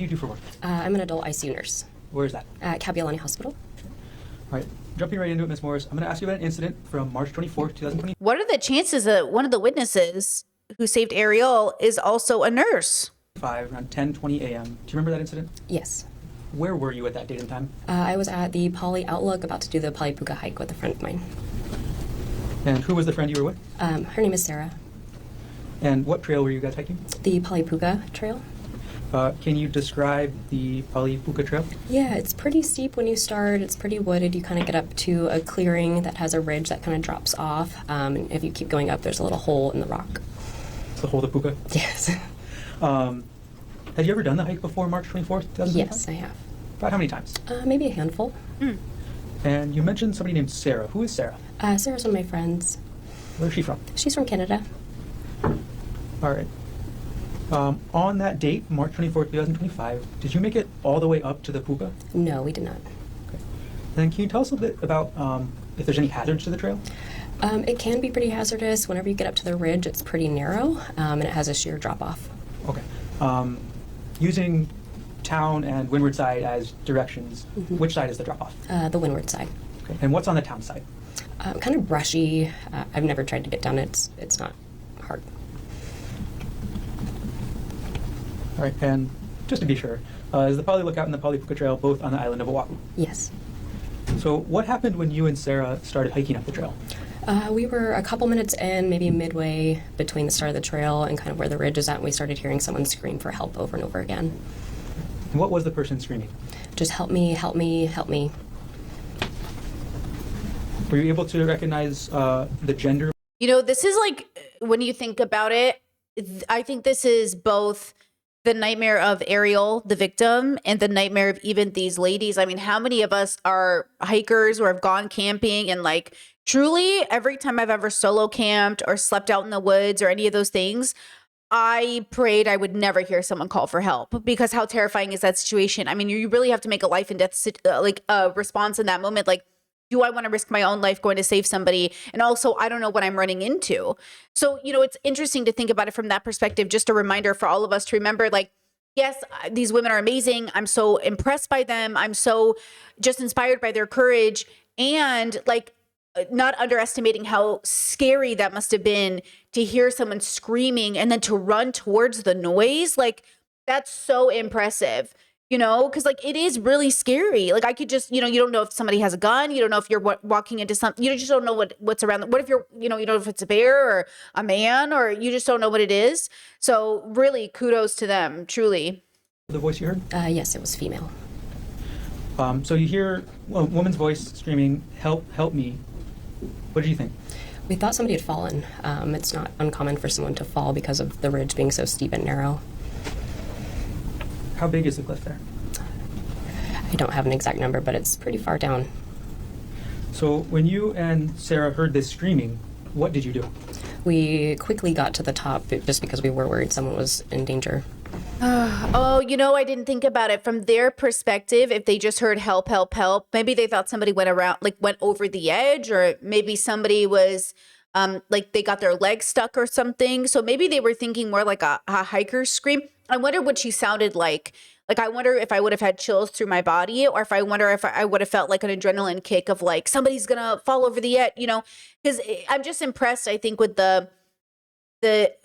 do you do for work? I'm an adult ICU nurse Where is that? at Kapiolani Hospital. All right, jumping right into it, Ms. Morris, I'm going to ask you about an incident from March 24th, 2020. What are the chances that one of the witnesses who saved Ariel is also a nurse? Around 10:20 a.m. Do you remember that incident? Yes. Where were you at that date and time? I was at the Poly Outlook about to do the Palipuka hike with a friend of mine. And who was the friend you were with? Her name is Sarah. And what trail were you guys hiking? The Palipuka Trail. Can you describe the Palipuka Trail? Yeah, it's pretty steep when you start. It's pretty wooded. You kind of get up to a clearing that has a ridge that kind of drops off. And if you keep going up, there's a little hole in the rock. It's the Hole of the Puka. Yes. Have you ever done the hike before March 24th, 2025? Yes, I have. About how many times? Maybe a handful. And you mentioned somebody named Sarah. Who is Sarah? Sarah's one of my friends. Where is she from? She's from Canada. All right. On that date, March 24th, 2025, did you make it all the way up to the Puka? No, we did not. Okay. Then can you tell us a bit about if there's any hazards to the trail? It can be pretty hazardous. Whenever you get up to the ridge, it's pretty narrow, and it has a sheer drop-off. Okay. Using town and windward side as directions, which side is the drop-off? The windward side. Okay. And what's on the town side? Kind of brushy. I've never tried to get down it. It's not hard. All right. And just to be sure, is the Poly Lookout and the Palipuka Trail both on the island of Oahu? Yes. So what happened when you and Sarah started hiking up the trail? We were a couple minutes in, maybe midway between the start of the trail and kind of where the ridge is at, and we started hearing someone scream for help over and over again. And what was the person screaming? Just help me, help me, help me. Were you able to recognize the gender? You know, this is like, when you think about it, I think this is both the nightmare of Ariel, the victim, and the nightmare of even these ladies. I mean, how many of us are hikers or have gone camping and like truly every time I've ever solo camped or slept out in the woods or any of those things, I prayed I would never hear someone call for help, because how terrifying is that situation? I mean, you really have to make a life and death response in that moment. Like, do I want to risk my own life going to save somebody? And also, I don't know what I'm running into. So, you know, it's interesting to think about it from that perspective. Just a reminder for all of us to remember, like, yes, these women are amazing. I'm so impressed by them. I'm so just inspired by their courage, and like, not underestimating how scary that must have been to hear someone screaming and then to run towards the noise. Like, that's so impressive. You know, because like it is really scary. Like I could just, you know, you don't know if somebody has a gun. You don't know if you're walking into something. You just don't know what's around. What if you're, you don't know if it's a bear or a man, or you just don't know what it is. So really, kudos to them, truly. The voice you heard? Yes, it was female. So you hear a woman's voice screaming, "Help! Help me!" What did you think? We thought somebody had fallen. It's not uncommon for someone to fall because of the ridge being so steep and narrow. How big is the cliff there? I don't have an exact number, but it's pretty far down. So when you and Sarah heard this screaming, what did you do? We quickly got to the top just because we were worried someone was in danger. Oh, you know, I didn't think about it from their perspective. If they just heard help, help, help, maybe they thought somebody went around, like went over the edge, or maybe somebody was like they got their leg stuck or something. So maybe they were thinking more like a hiker's scream. I wonder what she sounded like. Like, I wonder if I would have had chills through my body, or if I wonder if I would have felt like an adrenaline kick of like, somebody's gonna fall over the edge, you know, because I'm just impressed, I think, with the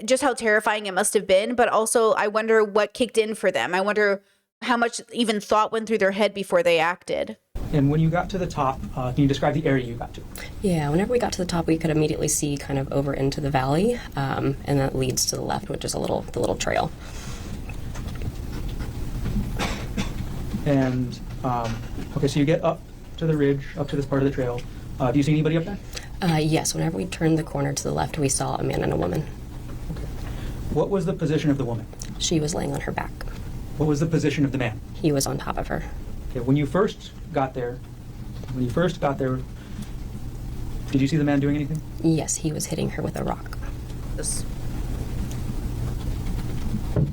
just how terrifying it must have been. But also I wonder what kicked in for them. I wonder how much even thought went through their head before they acted. And when you got to the top, can you describe the area you got to? Yeah, whenever we got to the top, we could immediately see kind of over into the valley, and that leads to the left, which is the little trail. And okay, so you get up to the ridge, up to this part of the trail. Do you see anybody up there? Yes, whenever we turned the corner to the left, we saw a man and a woman. Okay. What was the position of the woman? She was laying on her back. What was the position of the man? He was on top of her. Okay, when you first got there, did you see the man doing anything? Yes, he was hitting her with a rock. Can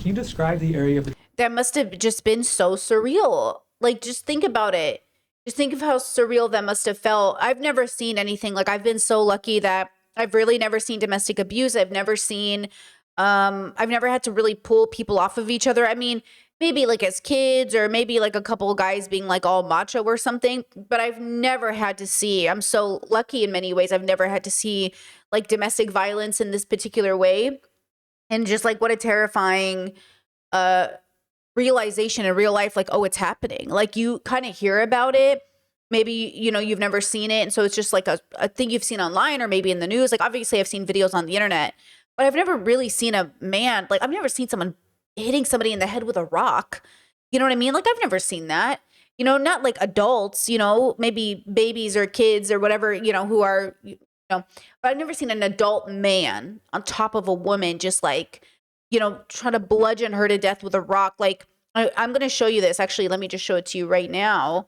you describe the area of the... That must have just been so surreal. Like, just think about it. Just think of how surreal that must have felt. I've never seen anything. Like, I've been so lucky that I've really never seen domestic abuse. I've never seen, I've never had to really pull people off of each other. I mean, maybe like as kids, or maybe like a couple of guys being like all macho or something. But I've never had to see, I'm so lucky in many ways, I've never had to see like domestic violence in this particular way. And just like what a terrifying realization in real life, like, oh, it's happening. Like you kind of hear about it. Maybe, you know, you've never seen it. And so it's just like a thing you've seen online or maybe in the news. Like obviously I've seen videos on the internet, but I've never really seen a man, like I've never seen someone hitting somebody in the head with a rock. You know what I mean? Like I've never seen that. You know, not like adults, you know, maybe babies or kids or whatever, you know, who are, you know, but I've never seen an adult man on top of a woman just like, you know, trying to bludgeon her to death with a rock. Like I'm going to show you this. Actually, let me just show it to you right now.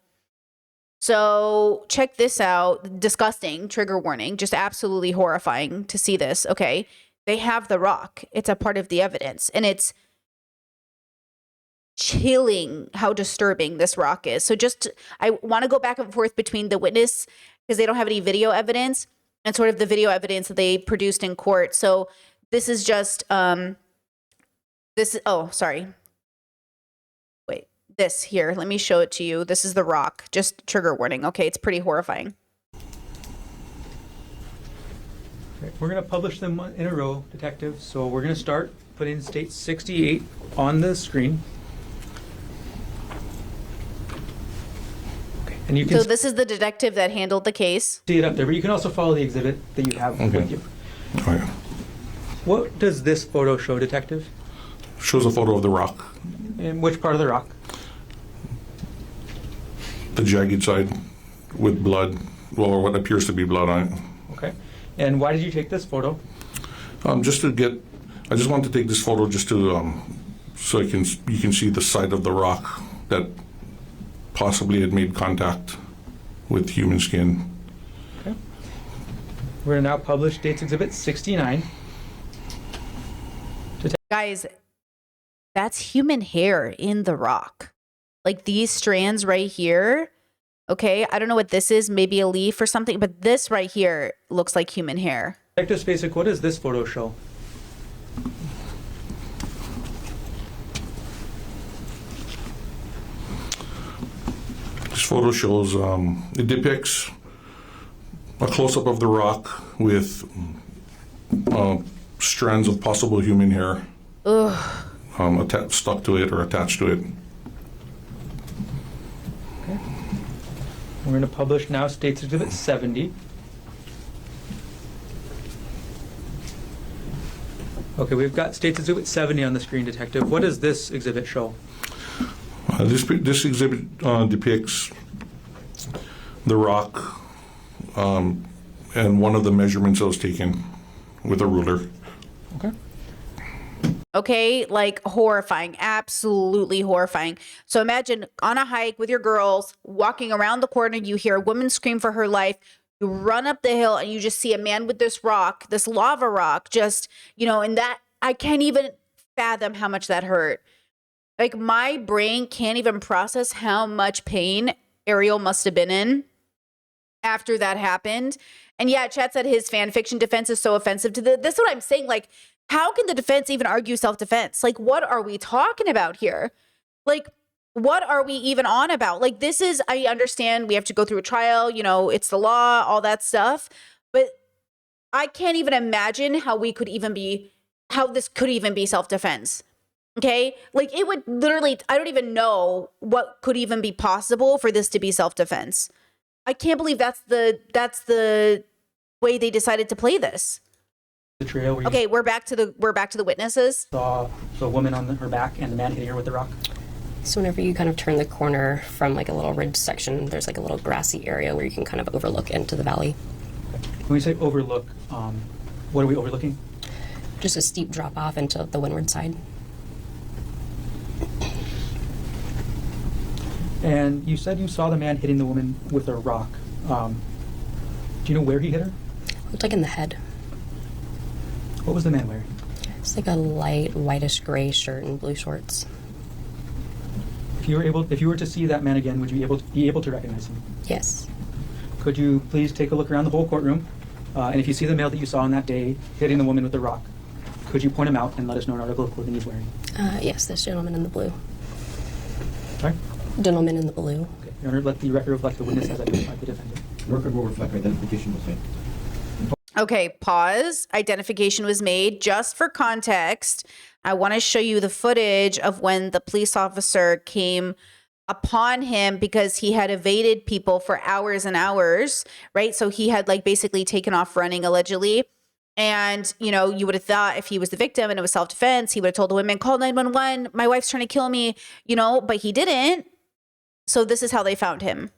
So check this out. Disgusting, trigger warning, just absolutely horrifying to see this. Okay. They have the rock. It's a part of the evidence, and it's chilling how disturbing this rock is. So just, I want to go back and forth between the witness, because they don't have any video evidence, and sort of the video evidence that they produced in court. So this is just, oh, sorry. Wait, this here, let me show it to you. This is the rock, just trigger warning. Okay, it's pretty horrifying. Okay, we're going to publish them in a row, detective. So we're going to start putting state 68 on the screen. Okay, and you can So this is the detective that handled the case. see it up there, but you can also follow the exhibit that you have with you. Oh, yeah. What does this photo show, detective? Shows a photo of the rock, In which part of the rock? the jagged side with blood, well, or what appears to be blood on it. Okay. And why did you take this photo? Just to get, I just wanted to take this photo just to, so you can see the side of the rock that possibly had made contact with human skin. Okay. We're going to now publish State's Exhibit 69. Guys, that's human hair in the rock. Like these strands right here. Okay, I don't know what this is, maybe a leaf or something, but this right here looks like human hair. Detective Spacek, what does this photo show? This photo shows, it depicts a close-up of the rock with strands of possible human hair stuck to it or attached to it. Okay. We're going to publish now State's Exhibit 70. Okay, we've got State's Exhibit 70 on the screen, detective. What does this exhibit show? This exhibit depicts the rock and one of the measurements that was taken with a ruler. Okay. Okay, like horrifying, absolutely horrifying. So imagine on a hike with your girls, walking around the corner, you hear a woman scream for her life. You run up the hill and you just see a man with this rock, this lava rock, just, you know, and that, I can't even fathom how much that hurt. Like my brain can't even process how much pain Ariel must have been in after that happened. And yeah, Chad said his fan fiction defense is so offensive to this is what I'm saying. Like, how can the defense even argue self-defense? Like, what are we talking about here? Like, what are we even on about? Like, this is, I understand we have to go through a trial, you know, it's the law, all that stuff. But I can't even imagine how we could even be, how this could even be self-defense. Okay? Like, it would literally, I don't even know what could even be possible for this to be self-defense. I can't believe that's the way they decided to play this. The trail where Okay, we're back to the witnesses. you saw the woman on her back and the man hitting her with the rock. So whenever you kind of turn the corner from like a little ridge section, there's like a little grassy area where you can kind of overlook into the valley. When we say overlook, what are we overlooking? Just a steep drop off into the windward side. And you said you saw the man hitting the woman with a rock. Do you know where he hit her? Looked like in the head. What was the man wearing? It's like a light whitish gray shirt and blue shorts. If you were to see that man again, would you be able to recognize him? Yes. Could you please take a look around the whole courtroom? And if you see the male that you saw on that day hitting the woman with the rock, could you point him out and let us know what article of clothing he's wearing? Yes, this gentleman in the blue. Sorry? Gentleman in the blue. Okay. Your Honor, let the record reflect the witness has identified the defendant. Record will reflect identification was made. Okay, pause. Identification was made. Just for context, I want to show you the footage of when the police officer came upon him because he had evaded people for hours and hours, right? So he had like basically taken off running allegedly. And, you know, you would have thought if he was the victim and it was self-defense, he would have told the women, call 911, my wife's trying to kill me, you know, but he didn't. So this is how they found him.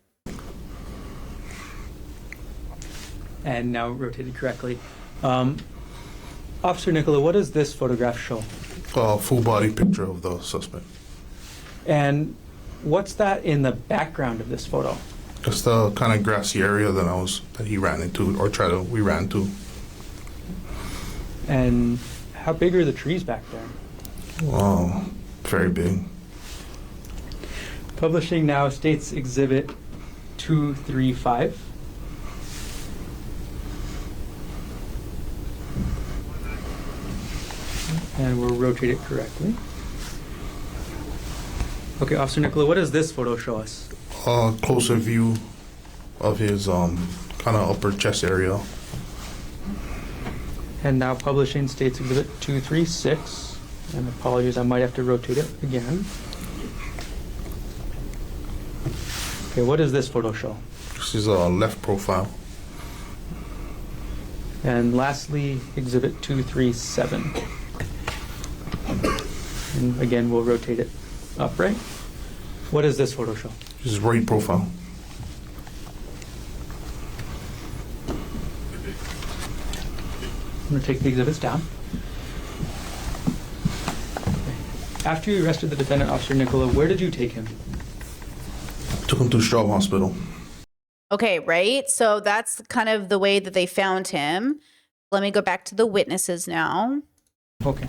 And now rotated correctly. Officer Nicola, what does this photograph show? Full body picture of the suspect. And what's that in the background of this photo? Just the kind of grassy area that he ran into, or we ran to. And how big are the trees back there? Very big. Publishing now states Exhibit 235. And we'll rotate it correctly. Okay, Officer Nicola, what does this photo show us? Closer view of his kind of upper chest area. And now publishing states Exhibit 236. And apologies, I might have to rotate it again. Okay, what does this photo show? This is a left profile. And lastly, Exhibit 237. And again, we'll rotate it upright. What does this photo show? This is right profile. I'm going to take the exhibits down. After you arrested the defendant, Officer Nicola, where did you take him? Took him to Straub Hospital. Okay, right? So that's kind of the way that they found him. Let me go back to the witnesses now. Okay.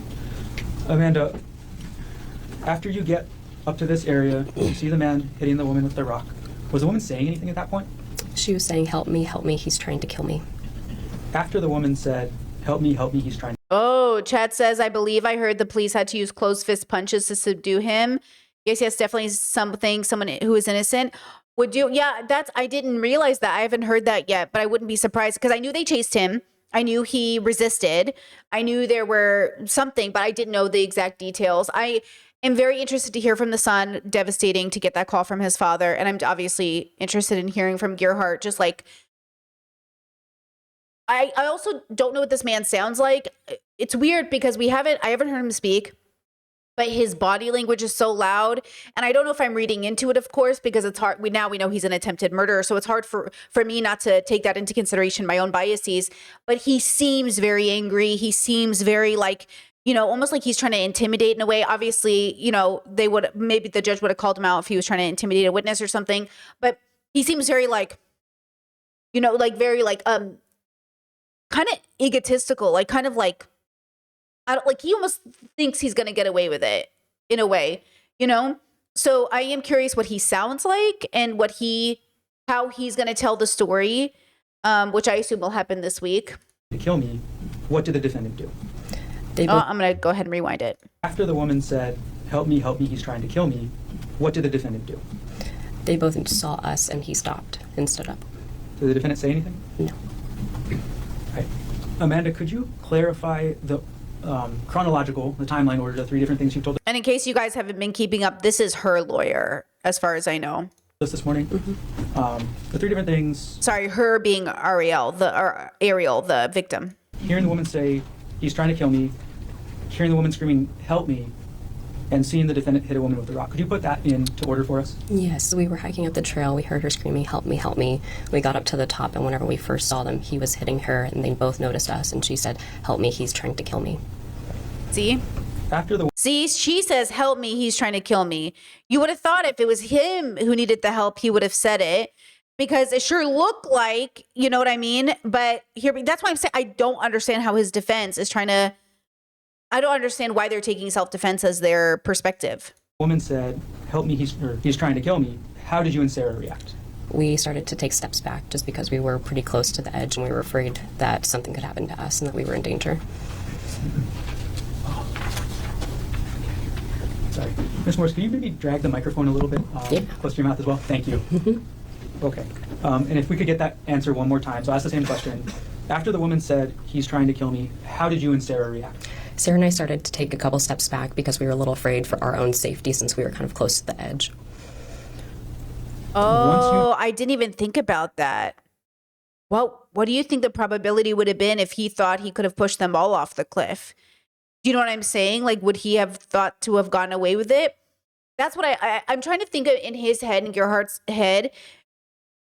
Amanda, after you get up to this area, you see the man hitting the woman with the rock. Was the woman saying anything at that point? She was saying, help me, he's trying to kill me. After the woman said, help me, he's trying to... Oh, Chad says, I believe I heard the police had to use closed fist punches to subdue him. Yes, definitely someone who is innocent. Would you? Yeah, I didn't realize that. I haven't heard that yet, but I wouldn't be surprised because I knew they chased him. I knew he resisted. I knew there were something, but I didn't know the exact details. I am very interested to hear from the son. Devastating to get that call from his father. And I'm obviously interested in hearing from Gerhardt. Just like, I also don't know what this man sounds like. It's weird because I haven't heard him speak, but his body language is so loud. And I don't know if I'm reading into it, of course, because it's hard. We know he's an attempted murderer. So it's hard for me not to take that into consideration, my own biases. But he seems very angry. He seems very like, almost like he's trying to intimidate in a way. Obviously, maybe the judge would have called him out if he was trying to intimidate a witness or something. But he seems very like, very like, kind of egotistical, like kind of like, he almost thinks he's going to get away with it in a way, So I am curious what he sounds like and how he's going to tell the story, which I assume will happen this week. To kill me, what did the defendant do? I'm going to go ahead and rewind it. After the woman said, help me, he's trying to kill me, what did the defendant do? They both saw us and he stopped and stood up. Did the defendant say anything? No. Right. Amanda, could you clarify the the timeline order, the three different things you told And in case you guys haven't been keeping up, this is her lawyer, as far as I know. us this morning? Mm-hmm. The three different things. Sorry, her being Ariel, the victim. Hearing the woman say, he's trying to kill me, hearing the woman screaming, help me, and seeing the defendant hit a woman with a rock. Could you put that into order for us? Yes, we were hiking up the trail. We heard her screaming, help me, help me. We got up to the top, and whenever we first saw them, he was hitting her, and they both noticed us, and she said, help me, he's trying to kill me. See? See, she says, help me, he's trying to kill me. You would have thought if it was him who needed the help, he would have said it. Because it sure looked like, you know what I mean? But that's why I'm saying I don't understand how his defense is trying to... I don't understand why they're taking self-defense as their perspective. The woman said, help me, he's trying to kill me. How did you and Sarah react? We started to take steps back just because we were pretty close to the edge and we were afraid that something could happen to us and that we were in danger. Sorry. Ms. Morse, could you maybe drag the microphone a little bit Yeah. close to your mouth as well? Thank you. Okay. And if we could get that answer one more time. So ask the same question. After the woman said, he's trying to kill me, how did you and Sarah react? Sarah and I started to take a couple steps back because we were a little afraid for our own safety since we were kind of close to the edge. Oh, I didn't even think about that. Well, what do you think the probability would have been if he thought he could have pushed them all off the cliff? Do you know what I'm saying? Like, would he have thought to have gotten away with it? That's what I'm trying to think of in his head, in Gerhardt's head.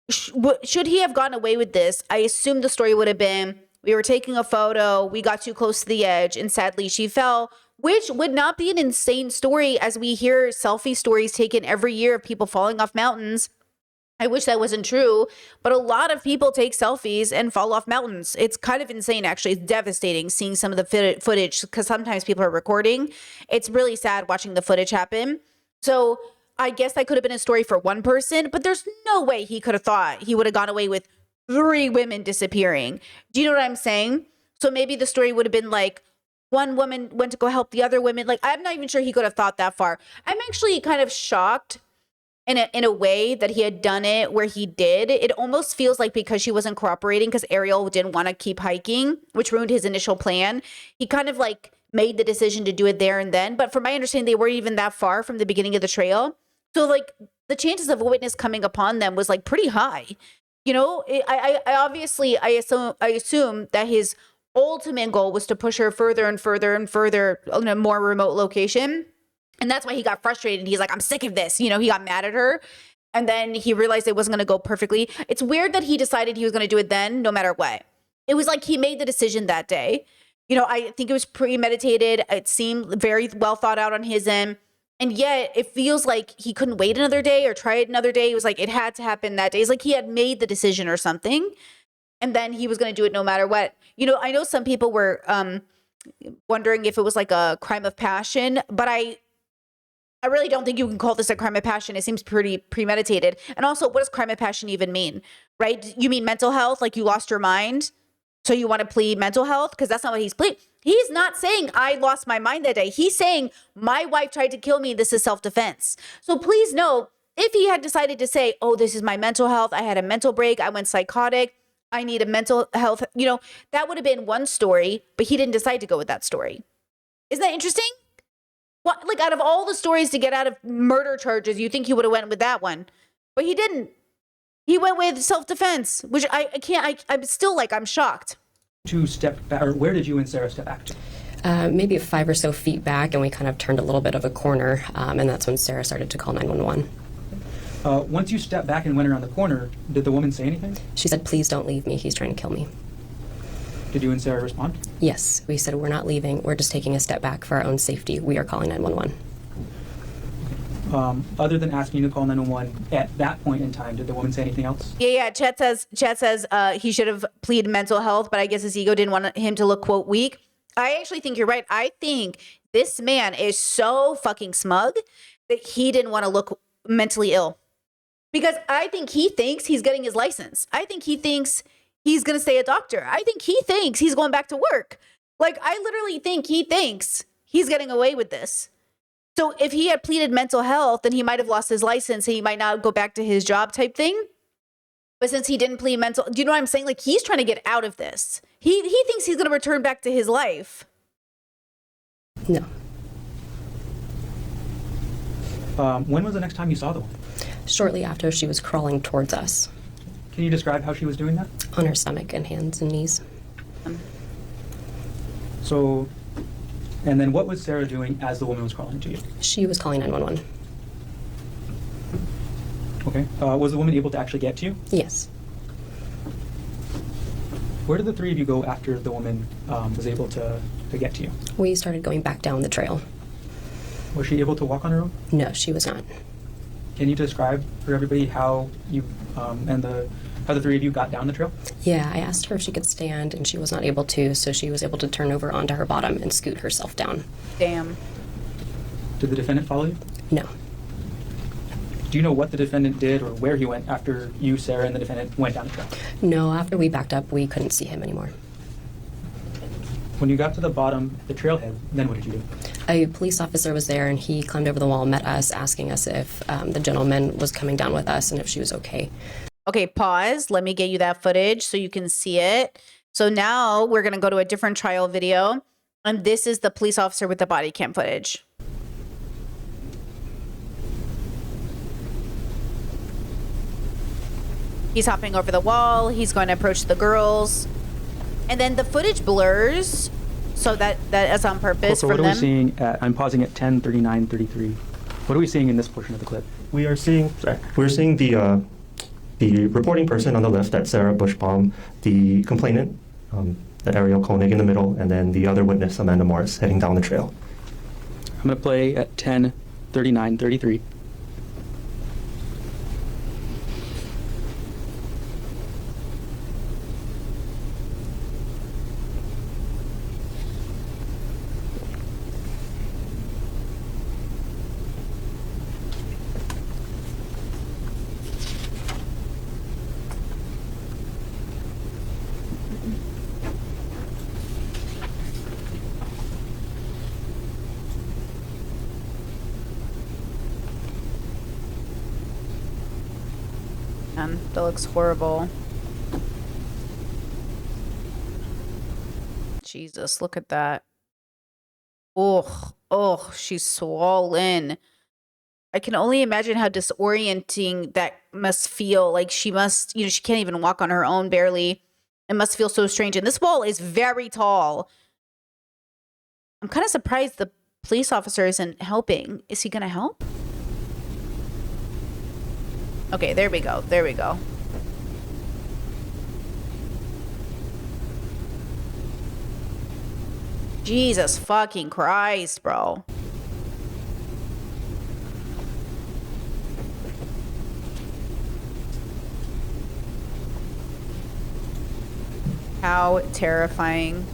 Should he have gotten away with this? I assume the story would have been, we were taking a photo, we got too close to the edge, and sadly she fell, which would not be an insane story as we hear selfie stories taken every year of people falling off mountains. I wish that wasn't true, but a lot of people take selfies and fall off mountains. It's kind of insane, actually. It's devastating seeing some of the footage because sometimes people are recording. It's really sad watching the footage happen. So I guess that could have been a story for one person, but there's no way he could have thought he would have gone away with 3 women disappearing. Do you know what I'm saying? So maybe the story would have been like, one woman went to go help the other women. Like, I'm not even sure he could have thought that far. I'm actually kind of shocked in a way that he had done it where he did. It almost feels like because she wasn't cooperating, because Ariel didn't want to keep hiking, which ruined his initial plan. He kind of like made the decision to do it there and then. But from my understanding, they weren't even that far from the beginning of the trail. So like the chances of a witness coming upon them was like pretty high. You know, I obviously, I assume that his ultimate goal was to push her further and further and further in a more remote location. And that's why he got frustrated. He's like, I'm sick of this. You know, he got mad at her. And then he realized it wasn't going to go perfectly. It's weird that he decided he was going to do it then, no matter what. It was like he made the decision that day. You know, I think it was premeditated. It seemed very well thought out on his end. And yet it feels like he couldn't wait another day or try it another day. It was like it had to happen that day. It's like he had made the decision or something. And then he was going to do it no matter what. You know, I know some people were wondering if it was like a crime of passion, but I really don't think you can call this a crime of passion. It seems pretty premeditated. And also, what does crime of passion even mean, right? You mean mental health? Like you lost your mind? So you want to plead mental health? Because that's not what he's pleading. He's not saying I lost my mind that day. He's saying my wife tried to kill me. This is self-defense. So please know, if he had decided to say, oh, this is my mental health. I had a mental break. I went psychotic. I need a mental health. You know, that would have been one story, but he didn't decide to go with that story. Isn't that interesting? What, like out of all the stories to get out of murder charges, you think he would have went with that one, but he didn't. He went with self-defense, which I'm still like, I'm shocked. To step back, or where did you and Sarah step back to? Maybe 5 or so feet back, and we kind of turned a little bit of a corner, and that's when Sarah started to call 911. Once you stepped back and went around the corner, did the woman say anything? She said, please don't leave me. He's trying to kill me. Did you and Sarah respond? Yes, we said, we're not leaving. We're just taking a step back for our own safety. We are calling 911. Other than asking you to call 911 at that point in time, did the woman say anything else? Yeah. Chet says he should have pleaded mental health, but I guess his ego didn't want him to look, quote, weak. I actually think you're right. I think this man is so fucking smug that he didn't want to look mentally ill. Because I think he thinks he's getting his license. I think he thinks he's going to stay a doctor. I think he thinks he's going back to work. Like, I literally think he thinks he's getting away with this. So if he had pleaded mental health, then he might have lost his license and he might not go back to his job type thing. But since he didn't plead mental, do you know what I'm saying? Like, he's trying to get out of this. He thinks he's going to return back to his life. No. When was the next time you saw the woman? Shortly after, she was crawling towards us Can you describe how she was doing that? on her stomach and hands and knees. So, and then what was Sarah doing as the woman was crawling to you? She was calling 911. Okay. Was the woman able to actually get to you? Yes. Where did the three of you go after the woman was able to get to you? We started going back down the trail. Was she able to walk on her own? No, she was not. Can you describe for everybody how you how the three of you got down the trail? Yeah, I asked her if she could stand, and she was not able to, so she was able to turn over onto her bottom and scoot herself down. Damn. Did the defendant follow you? No. Do you know what the defendant did or where he went after you, Sarah, and the defendant went down the trail? No, after we backed up, we couldn't see him anymore. When you got to the bottom, the trailhead, then what did you do? A police officer was there, and he climbed over the wall, met us, asking us if the gentleman was coming down with us and if she was okay. Okay, pause. Let me get you that footage so you can see it. So now we're going to go to a different trial video. And this is the police officer with the body cam footage. He's hopping over the wall. He's going to approach the girls. And then the footage blurs. So that is on purpose So from what are we them. seeing at, I'm pausing at 10:39:33. What are we seeing in this portion of the clip? We're seeing the reporting person on the left, that's Sarah Bushbaum, the complainant, the Ariel Koenig in the middle, and then the other witness, Amanda Morris, heading down the trail. I'm going to play at 10:39:33. That looks horrible. Jesus, look at that. Oh, she's swollen. I can only imagine how disorienting that must feel. Like she must, she can't even walk on her own barely. It must feel so strange. And this wall is very tall. I'm kind of surprised the police officer isn't helping. Is he going to help? Okay, there we go. There we go. Jesus fucking Christ, bro. How terrifying.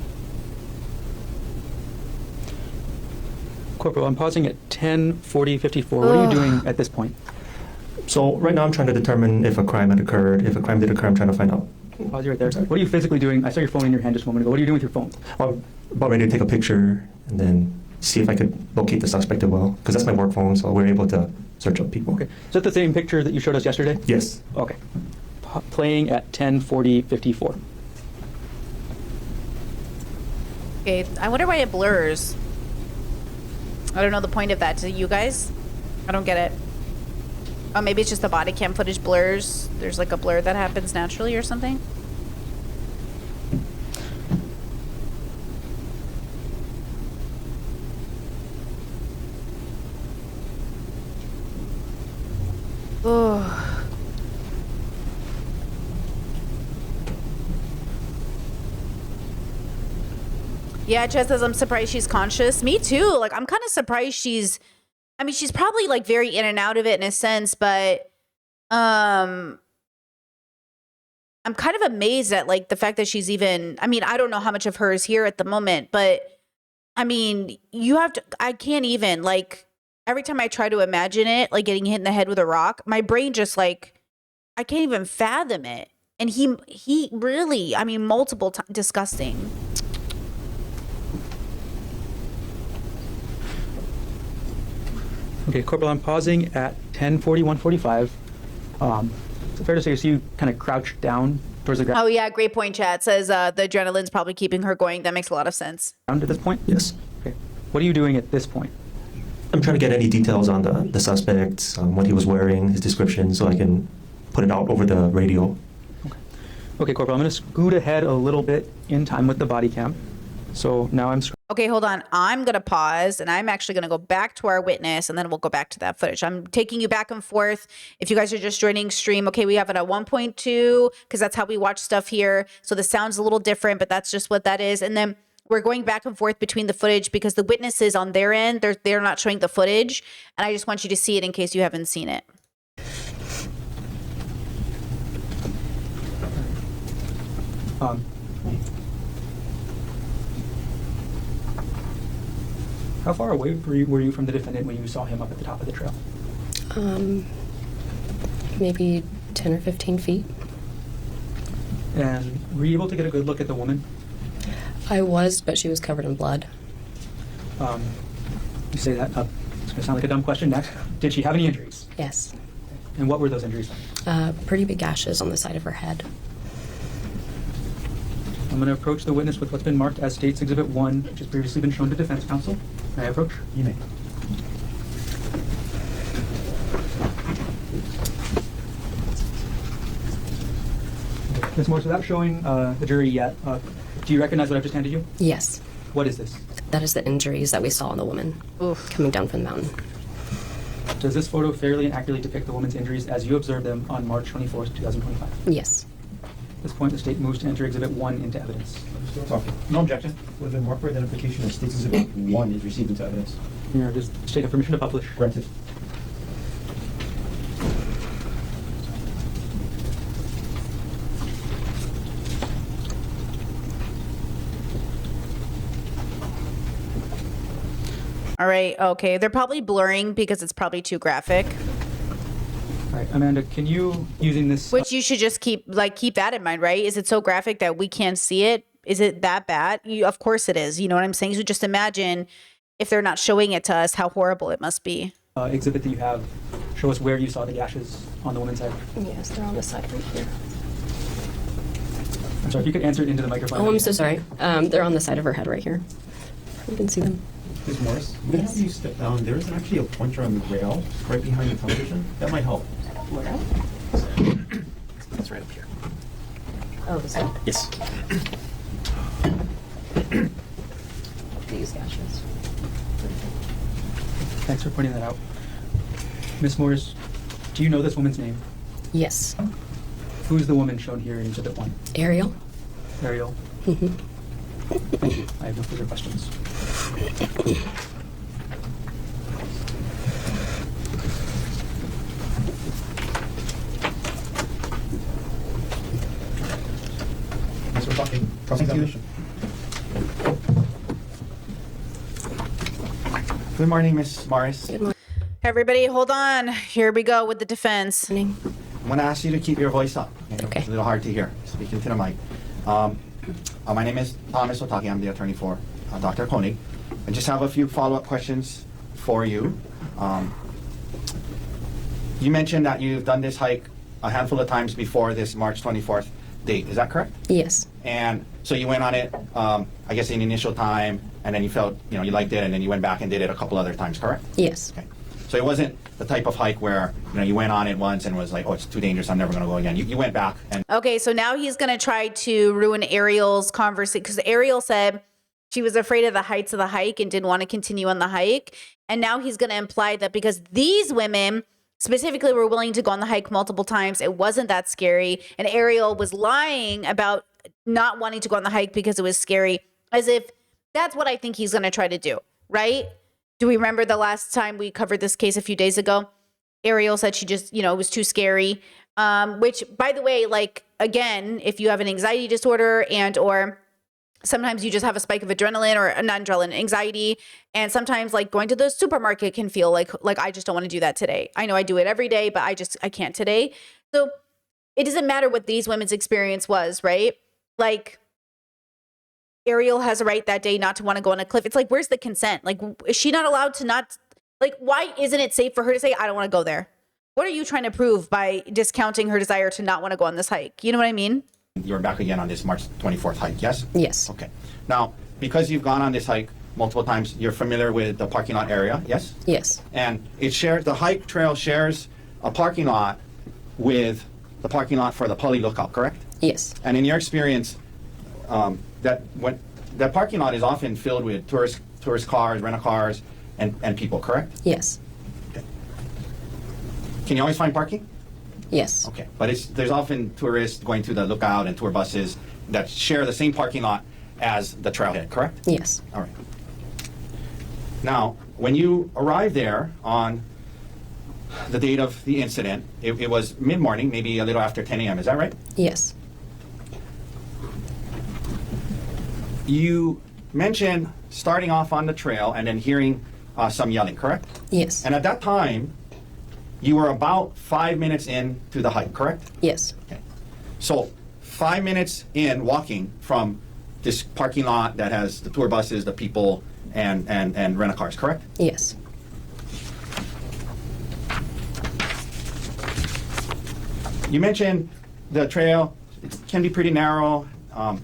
Corporal, I'm pausing at 10:40:54. What are you doing at this point? So right now I'm trying to determine if a crime had occurred. If a crime did occur, I'm trying to find out. Pause you right there. What are you physically doing? I saw your phone in your hand just a moment ago. What are you doing with your phone? I'm about ready to take a picture and then see if I could locate the suspect as well, because that's my work phone, so we're able to search up people. Okay. Is that the same picture that you showed us yesterday? Yes. Okay. Playing at 10:40:54. Okay, I wonder why it blurs. I don't know the point of that. To you guys? I don't get it. Oh, maybe it's just the body cam footage blurs. There's like a blur that happens naturally or something. Oh. Yeah, Chess says, I'm surprised she's conscious. Me too. Like, I'm kind of surprised she's probably like very in and out of it in a sense, but I'm kind of amazed at like the fact that she's even, I don't know how much of her is here at the moment, but I can't even, like, every time I try to imagine it, like getting hit in the head with a rock, my brain just like, I can't even fathom it. And he really, multiple times, disgusting. Okay, Corporal, I'm pausing at 10:41:45. Is it fair to say you see you kind of crouched down towards the ground Oh yeah, great point, chat. Says the adrenaline's probably keeping her going. That makes a lot of sense. at this point? Yes. Okay. What are you doing at this point? I'm trying to get any details on the suspect, what he was wearing, his description, so I can put it out over the radio. Okay, Corporal, I'm going to scoot ahead a little bit in time with the body cam. So now I'm Okay, hold on. I'm going to pause and I'm actually going to go back to our witness and then we'll go back to that footage. I'm taking you back and forth. If you guys are just joining stream, okay, we have it at 1.2 because that's how we watch stuff here. So the sound's a little different, but that's just what that is. And then we're going back and forth between the footage because the witnesses on their end, they're not showing the footage. And I just want you to see it in case you haven't seen it. How far away were you from the defendant when you saw him up at the top of the trail? Maybe 10 or 15 feet. And were you able to get a good look at the woman? I was, but she was covered in blood. You say that up. It's going to sound like a dumb question next. Did she have any injuries? Yes. And what were those injuries? Pretty big gashes on the side of her head. I'm going to approach the witness with what's been marked as State's Exhibit 1, which has previously been shown to defense counsel. May I approach? You may. Ms. Morris, without showing the jury yet, do you recognize what I've just handed you? Yes. What is this? That is the injuries that we saw on the woman coming down from the mountain. Does this photo fairly and accurately depict the woman's injuries as you observed them on March 24th, 2025? Yes. At this point, the state moves to enter Exhibit 1 into evidence. Still talking. No objection. With the marker identification of State's Exhibit 1 is received into evidence. Does the state have permission to publish? Granted. All right. Okay. They're probably blurring because it's probably too graphic. All right, Amanda, can you, using this... Which you should just keep that in mind, right? Is it so graphic that we can't see it? Is it that bad? Of course it is. You know what I'm saying? So just imagine if they're not showing it to us, how horrible it must be. exhibit that you have, show us where you saw the gashes on the woman's head. Yes, they're on the side right here. I'm sorry, if you could answer it into the microphone. Oh, I'm so sorry. They're on the side of her head right here. You can see them. Ms. Morris, would have you step down? There is actually a pointer on the rail right behind the television. That might help. Where? It's right up here. Oh, the side. Yes. These gashes. Thanks for pointing that out. Miss Morris, do you know this woman's name? Yes. Who's the woman shown here in Exhibit 1? Ariel? Ariel? Thank you. I have no further questions. Thanks for talking. Cross-examination. Good morning, Ms. Morris. Good morning. Everybody, hold on. Here we go with the defense. I'm going to ask you to keep your voice up. Okay. It's a little hard to hear, speaking to the mic. My name is Thomas Otaki. I'm the attorney for Dr. Koenig. I just have a few follow-up questions for you. You mentioned that you've done this hike a handful of times before this March 24th date. Is that correct? Yes. And so you went on it, I guess, in the initial time, and then you felt, you liked it, and then you went back and did it a couple other times, correct? Yes. Okay. So it wasn't the type of hike where, you went on it once and was like, oh, it's too dangerous, I'm never going to go again. You went back and... Okay, so now he's going to try to ruin Ariel's conversation because Ariel said she was afraid of the heights of the hike and didn't want to continue on the hike. And now he's going to imply that because these women specifically were willing to go on the hike multiple times, it wasn't that scary. And Ariel was lying about not wanting to go on the hike because it was scary, as if that's what I think he's going to try to do, right? Do we remember the last time we covered this case a few days ago? Ariel said she just, it was too scary. Which, by the way, again, if you have an anxiety disorder or sometimes you just have a spike of adrenaline or not adrenaline, anxiety. And sometimes going to the supermarket can feel like I just don't want to do that today. I know I do it every day, but I can't today. So it doesn't matter what these women's experience was, right? Ariel has a right that day not to want to go on a cliff. It's where's the consent? Is she not allowed to not, why isn't it safe for her to say, I don't want to go there? What are you trying to prove by discounting her desire to not want to go on this hike? You know what I mean? You're back again on this March 24th hike, yes? Yes. Okay. Now, because you've gone on this hike multiple times, you're familiar with the parking lot area, yes? Yes. And the hike trail shares a parking lot with the parking lot for the Pali Lookout, correct? Yes. And in your experience, that parking lot is often filled with tourist cars, rental cars, and people, correct? Yes. Okay. Can you always find parking? Yes. Okay, but there's often tourists going to the lookout and tour buses that share the same parking lot as the trailhead, correct? Yes. All right. Now, when you arrived there on the date of the incident, it was mid-morning, maybe a little after 10 a.m., is that right? Yes. You mentioned starting off on the trail and then hearing some yelling, correct? Yes. And at that time, you were about 5 minutes into the hike, correct? Yes. Okay. So 5 minutes in walking from this parking lot that has the tour buses, the people, and rent-a-cars, correct? Yes. You mentioned the trail, it can be pretty narrow,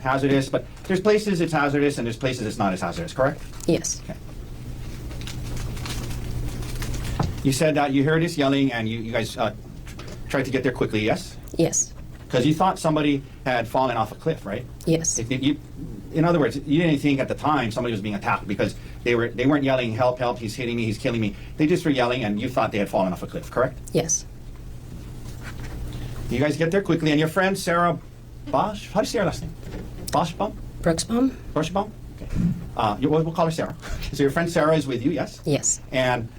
hazardous, but there's places it's hazardous and there's places it's not as hazardous, correct? Yes. Okay. You said that you heard this yelling and you guys tried to get there quickly, yes? Yes. Because you thought somebody had fallen off a cliff, right? Yes. In other words, you didn't think at the time somebody was being attacked because they weren't yelling, help, help, he's hitting me, he's killing me. They just were yelling and you thought they had fallen off a cliff, correct? Yes. You guys get there quickly and your friend Sarah Bosch, how do you say her last name? Boschbaum? Brooksbaum? Boschbaum? Okay. We'll call her Sarah. So your friend Sarah is with you, yes? Yes. And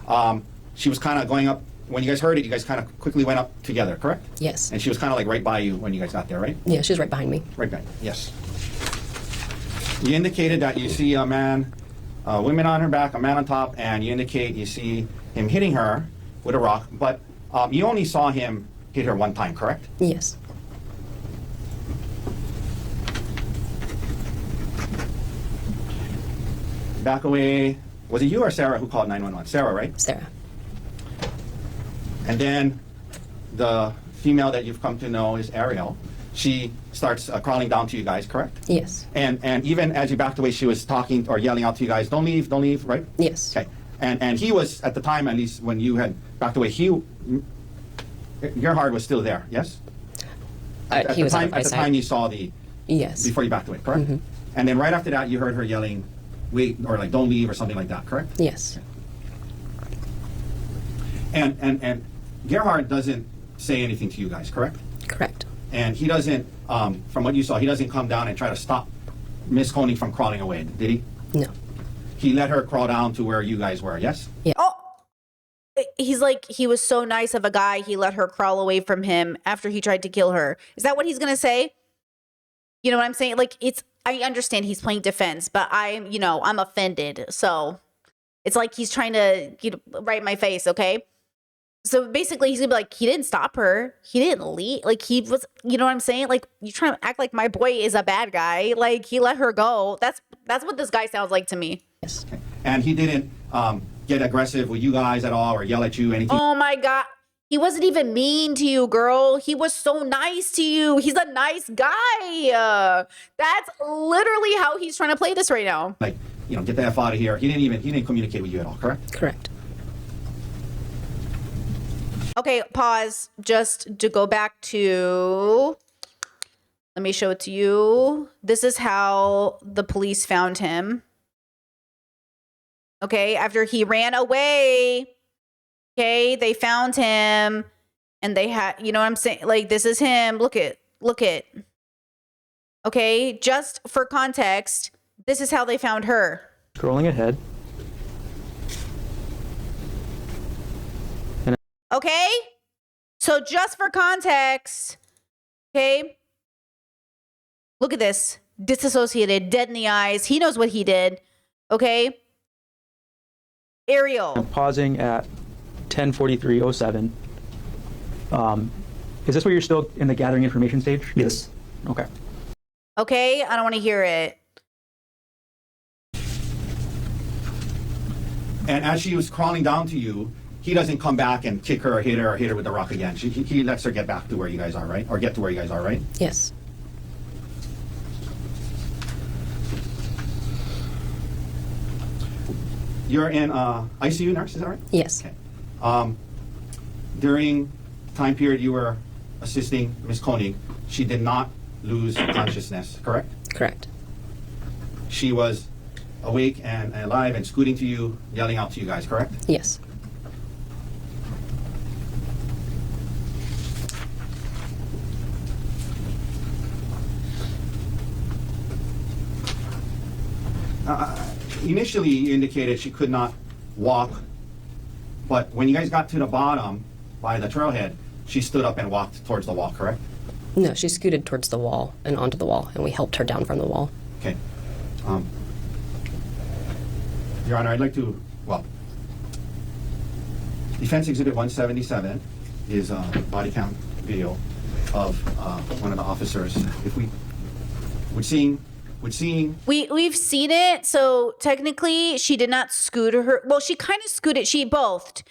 she was kind of going up, when you guys heard it, you guys kind of quickly went up together, correct? Yes. And she was kind of like right by you when you guys got there, right? Yeah, she was right behind me. Right back, yes. You indicated that you see a man, women on her back, a man on top, and you indicate you see him hitting her with a rock, but you only saw him hit her one time, correct? Yes. Back away, was it you or Sarah who called 911? Sarah, right? Sarah. And then the female that you've come to know is Ariel. She starts crawling down to you guys, correct? Yes. And even as you backed away, she was talking or yelling out to you guys, don't leave, right? Yes. Okay. And he was, at the time, at least when you had backed away, Gerhard was still there, yes? He was At the time you saw Yes. before you backed away, correct? Mm-hmm. And then right after that, you heard her yelling, wait, or like, don't leave, or something like that, correct? Yes. And Gerhard doesn't say anything to you guys, correct? Correct. And he doesn't, from what you saw, he doesn't come down and try to stop Miss Koenig from crawling away, did he? No. He let her crawl down to where you guys were, yes? Yeah. Oh, he's like, he was so nice of a guy. He let her crawl away from him after he tried to kill her. Is that what he's going to say? You know what I'm saying? Like, I understand he's playing defense, but I'm offended. So it's like he's trying to right in my face, okay? So basically, he's gonna be like, he didn't stop her. He didn't leave. Like, he was, you know what I'm saying? Like, you trying to act like my boy is a bad guy. Like, he let her go. That's what this guy sounds like to me. Yes. And he didn't get aggressive with you guys at all or yell at you, anything? Oh my God. He wasn't even mean to you, girl. He was so nice to you. He's a nice guy. That's literally how he's trying to play this right now. Like, get the F out of here. He didn't communicate with you at all, correct? Correct. Okay, pause. Just to go back to, let me show it to you. This is how the police found him. Okay, after he ran away, okay, they found him and they had, you know what I'm saying? Like, this is him. Look it. Okay, just for context, this is how they found her. Scrolling ahead. Okay? So just for context, okay? Look at this. Disassociated, dead in the eyes. He knows what he did. Okay? Ariel. Pausing at 10:43:07. Is this where you're still in the gathering information stage? Yes. Okay. Okay? I don't want to hear it. And as she was crawling down to you, he doesn't come back and kick her or hit her with the rock again. He lets her get back to where you guys are, right? Or get to where you guys are, right? Yes. You're in ICU, nurse, is that right? Yes. Okay. During time period you were assisting Miss Koenig, she did not lose consciousness, correct? Correct. She was awake and alive and scooting to you, yelling out to you guys, correct? Yes. Initially, you indicated she could not walk, but when you guys got to the bottom by the trailhead, she stood up and walked towards the wall, correct? No, she scooted towards the wall and onto the wall, and we helped her down from the wall. Okay. Your Honor, I'd like to, Defense Exhibit 177 is a body cam video of one of the officers. If we would seeing would seeing We've seen it. So technically, she did not scoot her. Well, she kind of scooted. She both.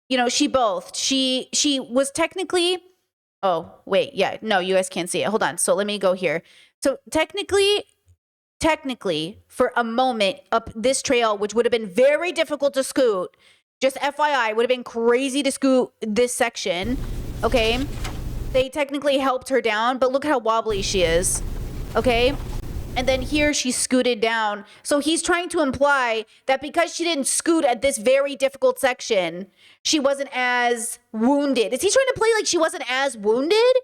You know, she both. She was technically. Oh wait, yeah. No, you guys can't see it. Hold on. So let me go here. So technically, for a moment up this trail, which would have been very difficult to scoot. Just FYI, would have been crazy to scoot this section. Okay, they technically helped her down, but look how wobbly she is. Okay. And then here she scooted down. So he's trying to imply that because she didn't scoot at this very difficult section, she wasn't as wounded. Is he trying to play like she wasn't as wounded?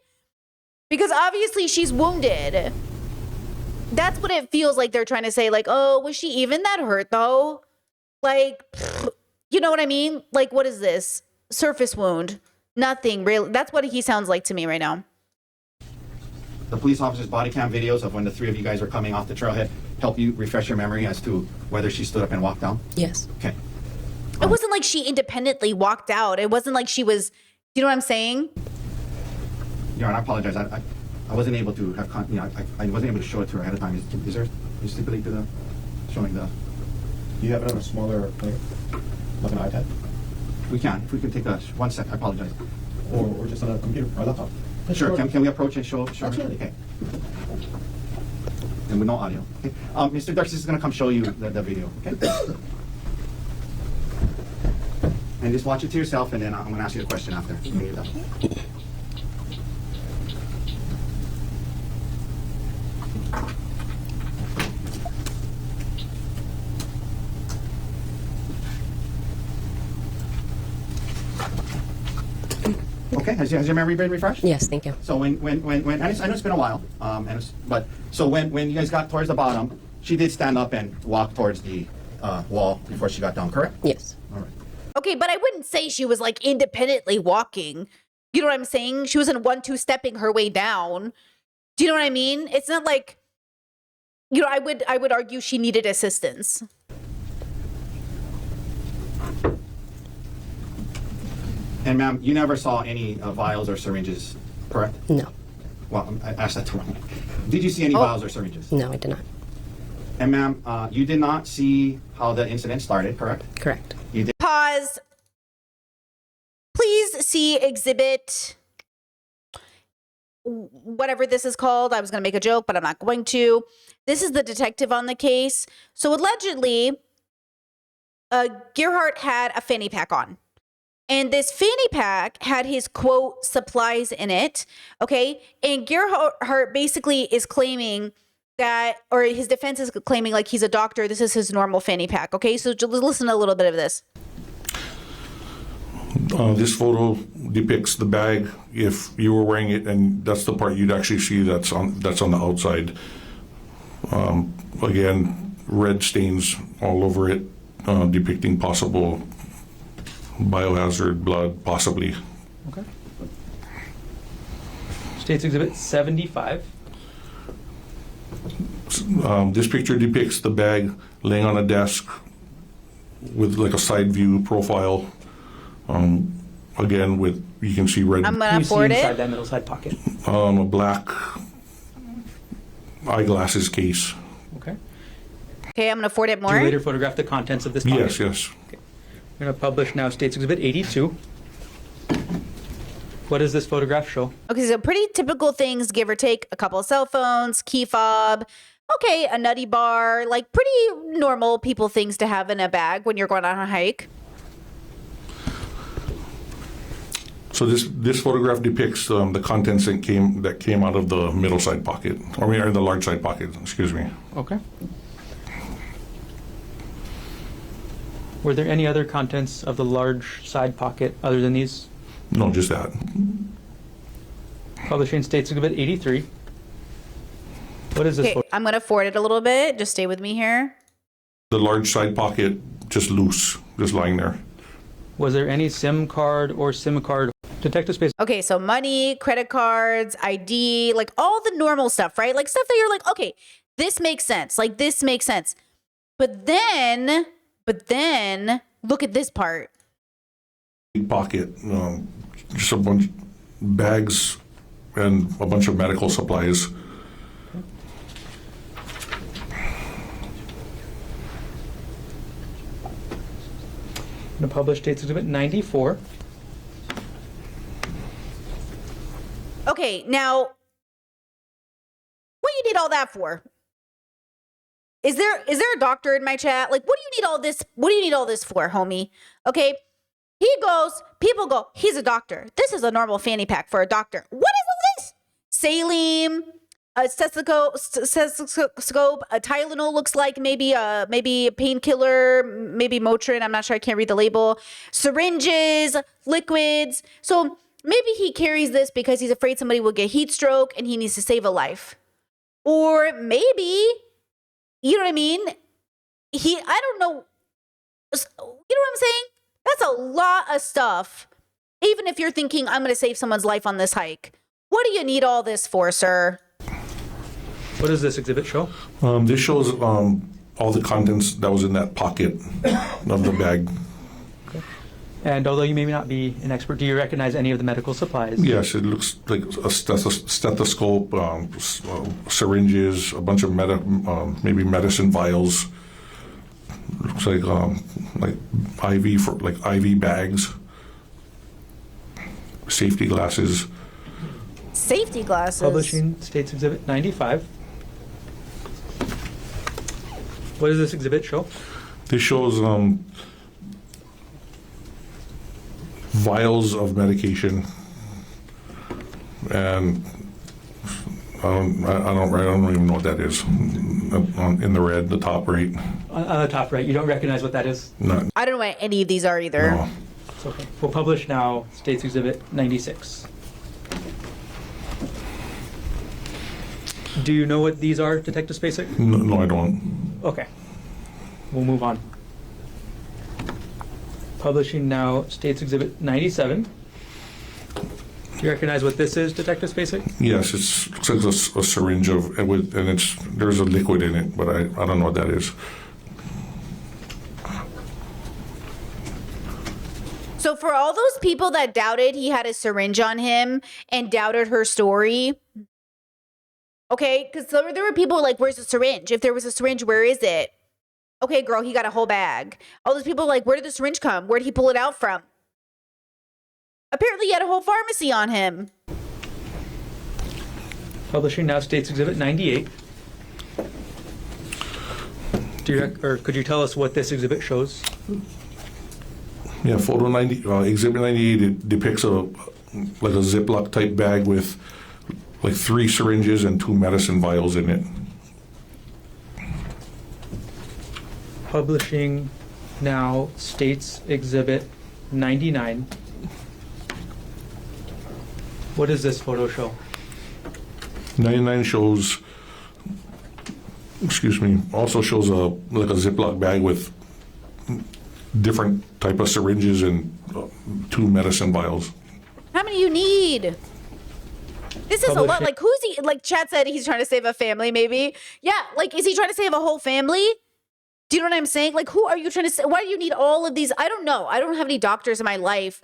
Because obviously she's wounded. That's what it feels like they're trying to say. Like, oh, was she even that hurt though? Like, you know what I mean? Like, what is this? Surface wound. Nothing really. That's what he sounds like to me right now. the police officer's body cam videos of when the three of you guys are coming off the trailhead help you refresh your memory as to whether she stood up and walked down? Yes. Okay. It wasn't like she independently walked out. It wasn't like she was, you know what I'm saying? Your Honor, I apologize. I wasn't able to have, I wasn't able to show it to her ahead of time. Is there, you stipulate to the, showing the, Do you have it on a smaller player? Like an iPad? we can, if we could take a, 1 sec, I apologize. Or just on a computer or laptop? Sure, can we approach and show her? Absolutely. Okay. And with no audio. Okay. Mr. Darcy is going to come show you the video, okay? And just watch it to yourself, and then I'm going to ask you a question after. When you're done. Okay, has your memory been refreshed? Yes, thank you. So when and I know it's been a while, but so when you guys got towards the bottom, she did stand up and walk towards the wall before she got down, correct? Yes. All right. Okay, but I wouldn't say she was like independently walking. You know what I'm saying? She wasn't 1-2 stepping her way down. Do you know what I mean? It's not like, you know, I would argue she needed assistance. And ma'am, you never saw any vials or syringes, correct? No. Well, I asked that the wrong way. Did you see any vials or syringes? No, I did not. And ma'am, you did not see how the incident started, correct? Correct. You did. Pause. Please see exhibit whatever this is called. I was going to make a joke, but I'm not going to. This is the detective on the case. So allegedly, Gerhardt had a fanny pack on. And this fanny pack had his, quote, supplies in it, okay? And Gerhardt basically is claiming that, or his defense is claiming like he's a doctor, this is his normal fanny pack, okay? So just listen to a little bit of this. This photo depicts the bag if you were wearing it, and that's the part you'd actually see that's on the outside. Again, red stains all over it, depicting possible biohazard blood, possibly. Okay. State's Exhibit 75. This picture depicts the bag laying on a desk with like a side view profile. Again, with you can see red, I'm Can going you to see forward inside it. that middle side pocket? a black eyeglasses case. Okay. Okay, I'm going to forward it Do you more. later photograph the contents of this pocket? Yes, yes. I'm going to publish now State's Exhibit 82. What does this photograph show? Okay, so pretty typical things, give or take a couple of cell phones, key fob, okay, a nutty bar, like pretty normal people things to have in a bag when you're going on a hike. So this photograph depicts the contents that came out of the middle side pocket, or the large side pocket. Excuse me. Okay. Were there any other contents of the large side pocket other than these? No, just that. Publishing State's Exhibit 83. What is this Okay, photo? I'm going to forward it a little bit. Just stay with me here. The large side pocket just loose, just lying there. Was there any SIM card or SIM card? Detective Space. Okay, so money, credit cards, ID, like all the normal stuff, right? Like stuff that you're like, okay, this makes sense. Like this makes sense. But then look at this part. Pocket, just a bunch bags and a bunch of medical supplies. Published States Exhibit 94. Okay, now, what do you need all that for? Is there a doctor in my chat? Like, what do you need all this? What do you need all this for, homie? Okay, people go, he's a doctor. This is a normal fanny pack for a doctor. What is all this? Saline, a stethoscope, a Tylenol looks like maybe a painkiller, maybe Motrin. I'm not sure. I can't read the label. Syringes, liquids. So maybe he carries this because he's afraid somebody will get heat stroke and he needs to save a life. Or maybe, you know what I mean? I don't know. You know what I'm saying? That's a lot of stuff. Even if you're thinking, I'm going to save someone's life on this hike. What do you need all this for, sir? What does this exhibit show? This shows all the contents that was in that pocket of the bag. And although you may not be an expert, do you recognize any of the medical supplies? Yes, it looks like a stethoscope, syringes, a bunch of maybe medicine vials. Looks like IV bags, safety glasses. Safety glasses. Publishing States Exhibit 95. What does this exhibit show? This shows vials of medication, and I don't even know what that is. In the red, the top right. On the top right, you don't recognize what that is? No. I don't know what any of these are either. No. It's okay. We'll publish now States Exhibit 96. Do you know what these are, Detective Spacek? No, I don't. Okay. We'll move on. Publishing now States Exhibit 97. Do you recognize what this is, Detective Spacek? Yes, it looks like a syringe and there's a liquid in it, but I don't know what that is. So for all those people that doubted he had a syringe on him and doubted her story, okay, because there were people like, where's the syringe? If there was a syringe, where is it? Okay, girl, he got a whole bag. All those people like, where did the syringe come? Where did he pull it out from? Apparently he had a whole pharmacy on him. Publishing now States Exhibit 98. Could you tell us what this exhibit shows? Yeah, photo 90, exhibit 98, it depicts like a Ziploc type bag with like 3 syringes and 2 medicine vials in it. Publishing now States Exhibit 99. What does this photo show? 99 shows, also shows like a Ziploc bag with different type of syringes and 2 medicine vials. How many you need? This is a lot. Like, who's he? Like, Chad said he's trying to save a family, maybe. Yeah, like, is he trying to save a whole family? Do you know what I'm saying? Like, who are you trying to save? Why do you need all of these? I don't know. I don't have any doctors in my life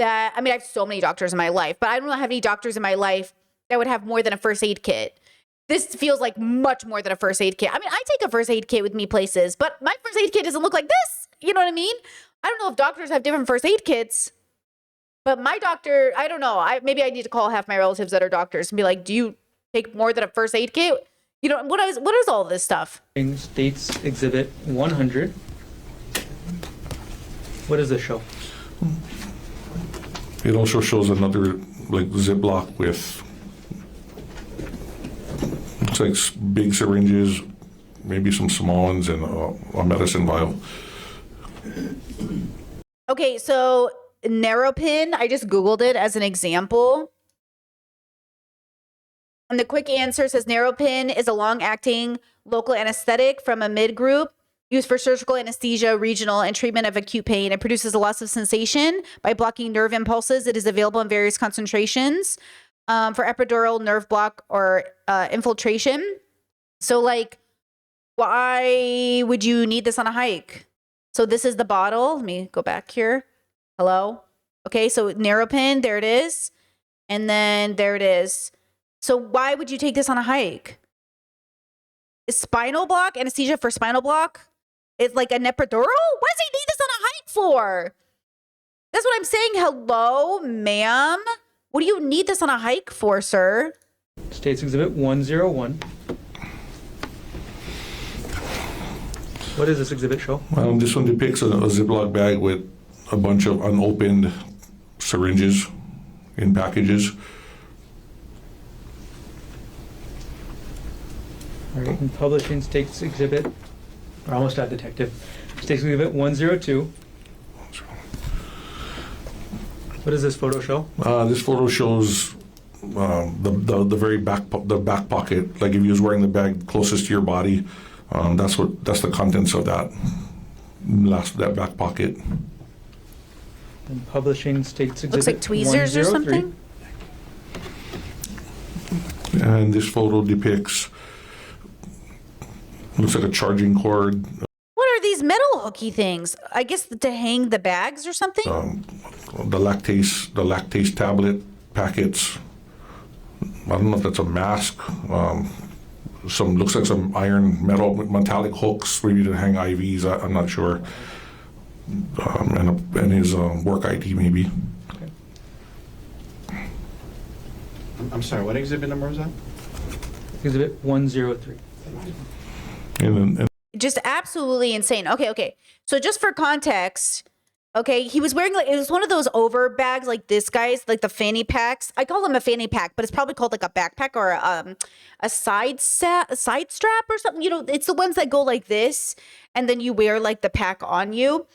I have so many doctors in my life, but I don't have any doctors in my life that would have more than a first aid kit. This feels like much more than a first aid kit. I mean, I take a first aid kit with me places, but my first aid kit doesn't look like this. You know what I mean? I don't know if doctors have different first aid kits, but my doctor, I don't know. Maybe I need to call half my relatives that are doctors and be like, do you take more than a first aid kit? You know, what is all this stuff? States Exhibit 100. What does this show? It also shows another like Ziploc with looks like big syringes, maybe some small ones, and a medicine vial. Okay, so Neuropin, I just Googled it as an example. And the quick answer says Neuropin is a long-acting local anesthetic from a mid group used for surgical anesthesia, regional, and treatment of acute pain. It produces a loss of sensation by blocking nerve impulses. It is available in various concentrations for epidural nerve block or infiltration. So, like, why would you need this on a hike? So this is the bottle. Let me go back here. Hello? Okay, so Neuropin, there it is. And then there it is. So why would you take this on a hike? Is spinal block, anesthesia for spinal block? It's like an epidural? What does he need this on a hike for? That's what I'm saying. Hello, ma'am. What do you need this on a hike for, sir? States Exhibit 101. What does this exhibit show? This one depicts a Ziploc bag with a bunch of unopened syringes in packages. All right, and publishing States Exhibit, we're almost at detective. States Exhibit 102. What does this photo show? This photo shows the very back pocket. Like if you was wearing the bag closest to your body, that's the contents of that back pocket. And publishing States Exhibit Looks like tweezers or 103. something. And this photo depicts, looks like a charging cord. What are these metal hooky things? I guess to hang the bags or something? The lactase tablet packets. I don't know if that's a mask. Looks like some iron metallic hooks maybe to hang IVs. I'm not sure. And his work ID maybe. I'm sorry, what exhibit number was that? Exhibit 103. And Just absolutely insane. Okay. So just for context, okay, he was wearing it was one of those over bags like this guy's, like the fanny packs. I call them a fanny pack, but it's probably called like a backpack or a side strap or something. It's the ones that go like this, and then you wear like the pack on you.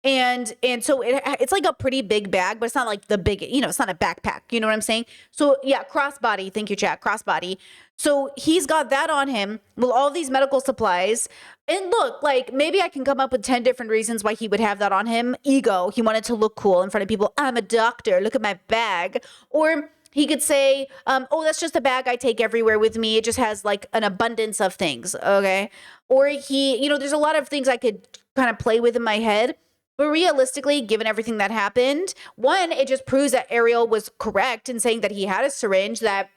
And so it's like a pretty big bag, but it's not like the big, it's not a backpack. You know what I'm saying? So yeah, crossbody. Thank you, chat. Crossbody. So he's got that on him with all these medical supplies. And look, like maybe I can come up with 10 different reasons why he would have that on him. Ego. He wanted to look cool in front of people. I'm a doctor. Look at my bag. Or he could say, oh, that's just a bag I take everywhere with me. It just has like an abundance of things. Okay. Or there's a lot of things I could kind of play with in my head. But realistically, given everything that happened, one, it just proves that Ariel was correct in saying that he had a syringe, that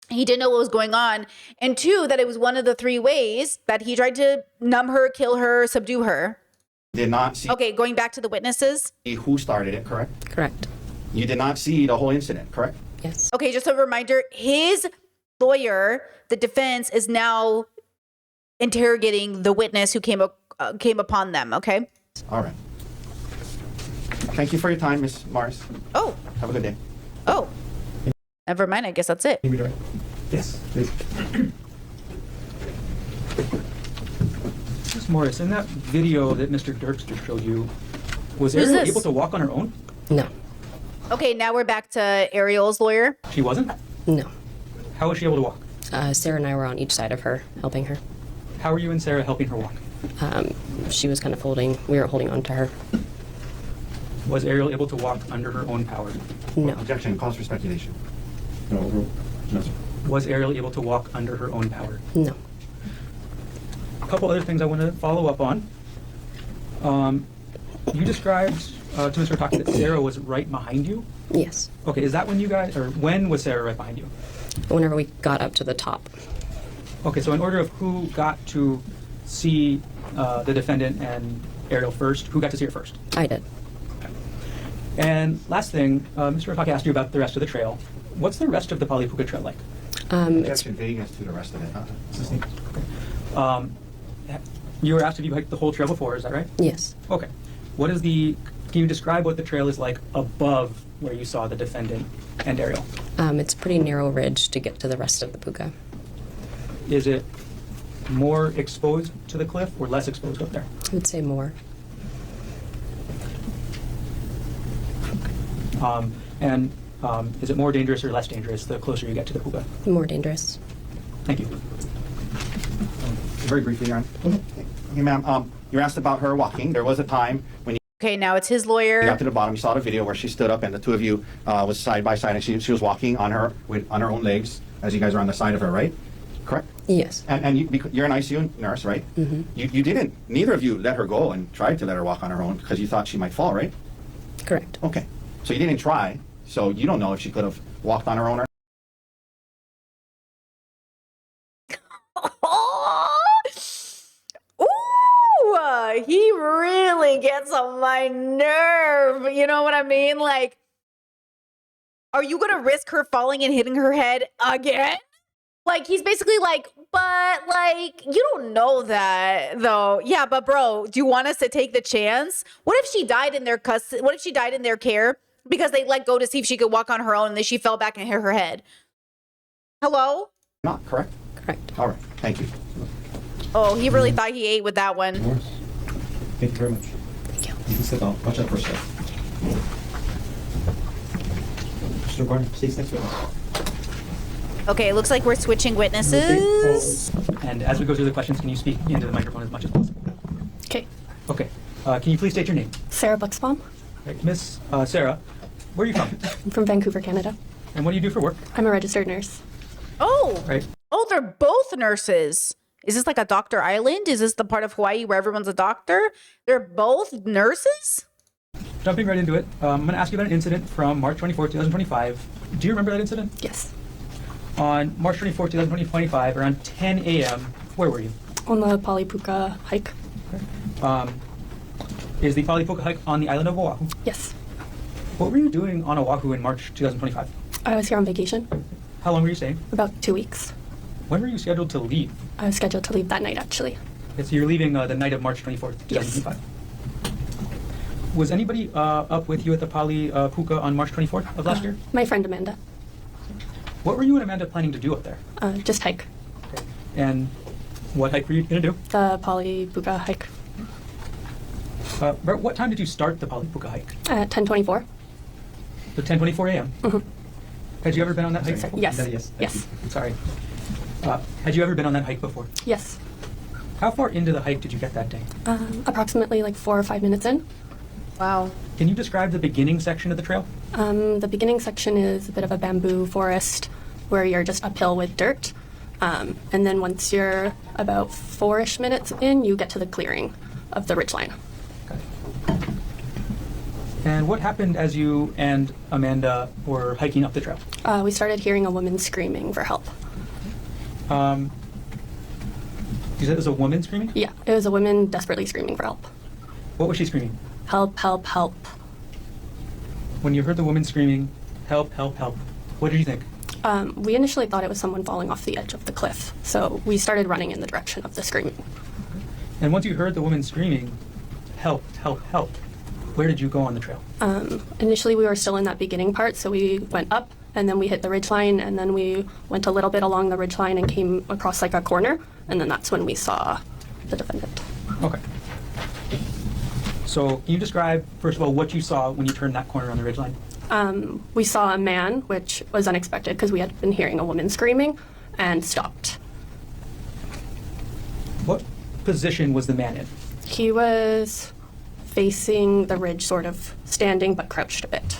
he didn't know what was going on. And two, that it was one of the three ways that he tried to numb her, kill her, subdue her. Did not see Okay, going back to the witnesses. who started it, correct? Correct. You did not see the whole incident, correct? Yes. Okay, just a reminder, his lawyer, the defense, is now interrogating the witness who came upon them, okay? All right. Thank you for your time, Ms. Morris. Oh, Have a good day. never mind, I guess that's it. Yes, please. Ms. Morris, in that video that Mr. Dirkster showed you, was Who's Ariel this? able to walk on her own? No. Okay, now we're back to Ariel's lawyer. She wasn't? No. How was she able to walk? Sarah and I were on each side of her, helping her. How were you and Sarah helping her walk? She was kind of we were holding on to her. Was Ariel able to walk under her own power? No. Objection, cause for speculation. No, sir. Was Ariel able to walk under her own power? No. A couple other things I want to follow up on. You described to Mr. Taki that Sarah was right behind you. Yes. Okay, is that when was Sarah right behind you? Whenever we got up to the top. Okay, so in order of who got to see the defendant and Ariel first, who got to see her first? I did. And last thing, Mr. Otake asked you about the rest of the trail. What's the rest of the Palipuca Trail like? It's Objection, vague as to the rest of it. You were asked if you hiked the whole trail before, is that right? yes. Okay. Can you describe what the trail is like above where you saw the defendant and Ariel? It's a pretty narrow ridge to get to the rest of the puka. Is it more exposed to the cliff or less exposed up there? I would say more. Is it more dangerous or less dangerous the closer you get to the puka? More dangerous. Thank you. Very briefly, Your Honor. Okay, ma'am, you asked about her walking. There was a time when you Okay, now it's his lawyer. got to the bottom, you saw the video where she stood up and the two of you was side by side, and she was walking on her own legs as you guys are on the side of her, right? Correct? Yes. And you're an ICU nurse, right? Mm-hmm. Neither of you let her go and tried to let her walk on her own because you thought she might fall, right? Correct. Okay. So you didn't try, so you don't know if she could have walked on her own or Ooh, he really really gets on my nerve. You know what I mean? Like, are you gonna risk her falling and hitting her head again? Like, he's basically like, but like, you don't know that though. Yeah, but bro, do you want us to take the chance? What if she died in their what if she died in their care because they let go to see if she could walk on her own and then she fell back and hit her head? Hello? Not correct? Correct. All right, thank you. Oh, he really thought he ate with that one. Of course. Thank you very much. Thank you. You can sit down. Watch out for a step. Mr. Gordon, please next witness. Okay, it looks like we're switching witnesses. And as we go through the questions, can you speak into the microphone as much as possible? Okay. Okay. Can you please state your name? Sarah Buxbaum. Right. Miss Sarah, where are you from? I'm from Vancouver, Canada. And what do you do for work? I'm a registered nurse. Oh, Right. oh, they're both nurses. Is this like a doctor island? Is this the part of Hawaii where everyone's a doctor? They're both nurses? Jumping right into it, I'm going to ask you about an incident from March 24, 2025. Do you remember that incident? Yes. On March 24, 2025, around 10 a.m., where were you? On the Palipuka hike. Is the Palipuka hike on the island of Oahu? Yes. What were you doing on Oahu in March 2025? I was here on vacation. How long were you staying? About 2 weeks. When were you scheduled to leave? I was scheduled to leave that night, actually. Okay, so you're leaving the night of March 24th, 2025. Was anybody up with you at the Palipuka on March 24th of last year? My friend Amanda. What were you and Amanda planning to do up there? Just hike. Okay. And what hike were you going to do? The Palipuka hike. About what time did you start the Palipuka hike? At 10:24. So 10:24 a.m. Had you ever been on that hike before? Yes. Yes. Yes. Sorry. Had you ever been on that hike before? Yes. How far into the hike did you get that day? Approximately like 4 or 5 minutes in. Wow. Can you describe the beginning section of the trail? The beginning section is a bit of a bamboo forest where you're just uphill with dirt. And then once you're about 4-ish minutes in, you get to the clearing of the ridgeline. And what happened as you and Amanda were hiking up the trail? We started hearing a woman screaming for help. You said it was a woman screaming? Yeah, it was a woman desperately screaming for help. What was she screaming? Help, help, help. When you heard the woman screaming, help, help, help, what did you think? We initially thought it was someone falling off the edge of the cliff, so we started running in the direction of the screaming. And once you heard the woman screaming, help, help, help, where did you go on the trail? Initially, we were still in that beginning part, so we went up, and then we hit the ridgeline, and then we went a little bit along the ridgeline and came across like a corner, and then that's when we saw the defendant. Okay. So can you describe, first of all, what you saw when you turned that corner on the ridgeline? We saw a man, which was unexpected because we had been hearing a woman screaming, and stopped. What position was the man in? He was facing the ridge, sort of standing, but crouched a bit.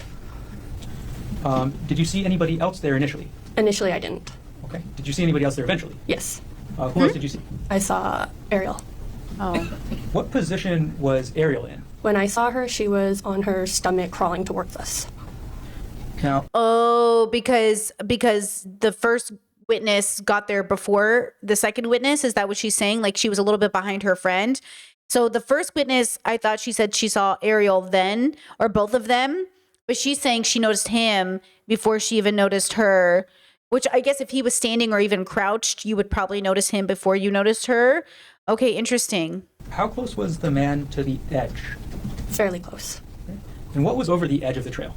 Did you see anybody else there initially? Initially, I didn't. Okay. Did you see anybody else there eventually? Yes. Who else did you see? I saw Ariel. Oh. What position was Ariel in? When I saw her, she was on her stomach crawling towards us. Now, Oh, because the first witness got there before the second witness. Is that what she's saying? Like she was a little bit behind her friend. So the first witness, I thought she said she saw Ariel then, or both of them. But she's saying she noticed him before she even noticed her, which I guess if he was standing or even crouched, you would probably notice him before you noticed her. Okay, interesting. how close was the man to the edge? Fairly close. And what was over the edge of the trail?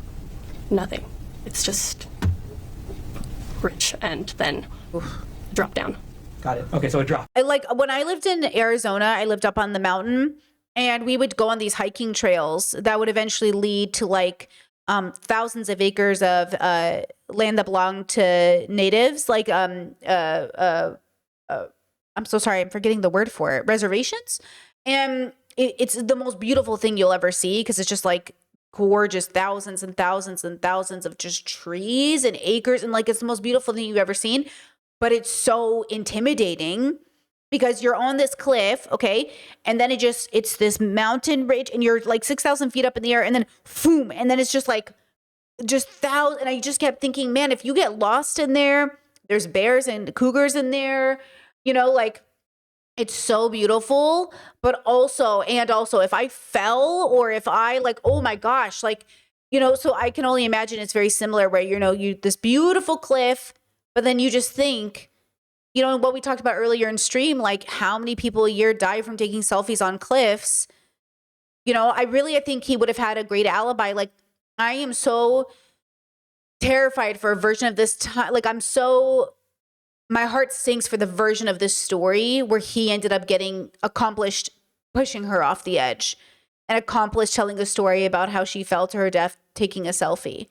Nothing. It's just ridge and then drop down. Got it. Okay, so it dropped. I like when I lived in Arizona, I lived up on the mountain and we would go on these hiking trails that would eventually lead to like thousands of acres of land that belonged to natives, like I'm so sorry, I'm forgetting the word for it, reservations. And it's the most beautiful thing you'll ever see because it's just like gorgeous, thousands and thousands and thousands of just trees and acres, and like it's the most beautiful thing you've ever seen. But it's so intimidating because you're on this cliff, okay, and then it's this mountain ridge, and you're like 6,000 feet up in the air, and then boom, and then it's just like thousands. And I just kept thinking, man, if you get lost in there, there's bears and cougars in there, you know, like It's so beautiful, but also if I fell or if I like, oh my gosh, like, you know, so I can only imagine it's very similar where, you know, you this beautiful cliff, but then you just think, you know, what we talked about earlier in stream, like how many people a year die from taking selfies on cliffs. You know, I think he would have had a great alibi. Like, I am so terrified for a version of this time. Like, my heart sinks for the version of this story where he ended up getting accomplished pushing her off the edge and accomplished telling a story about how she fell to her death taking a selfie.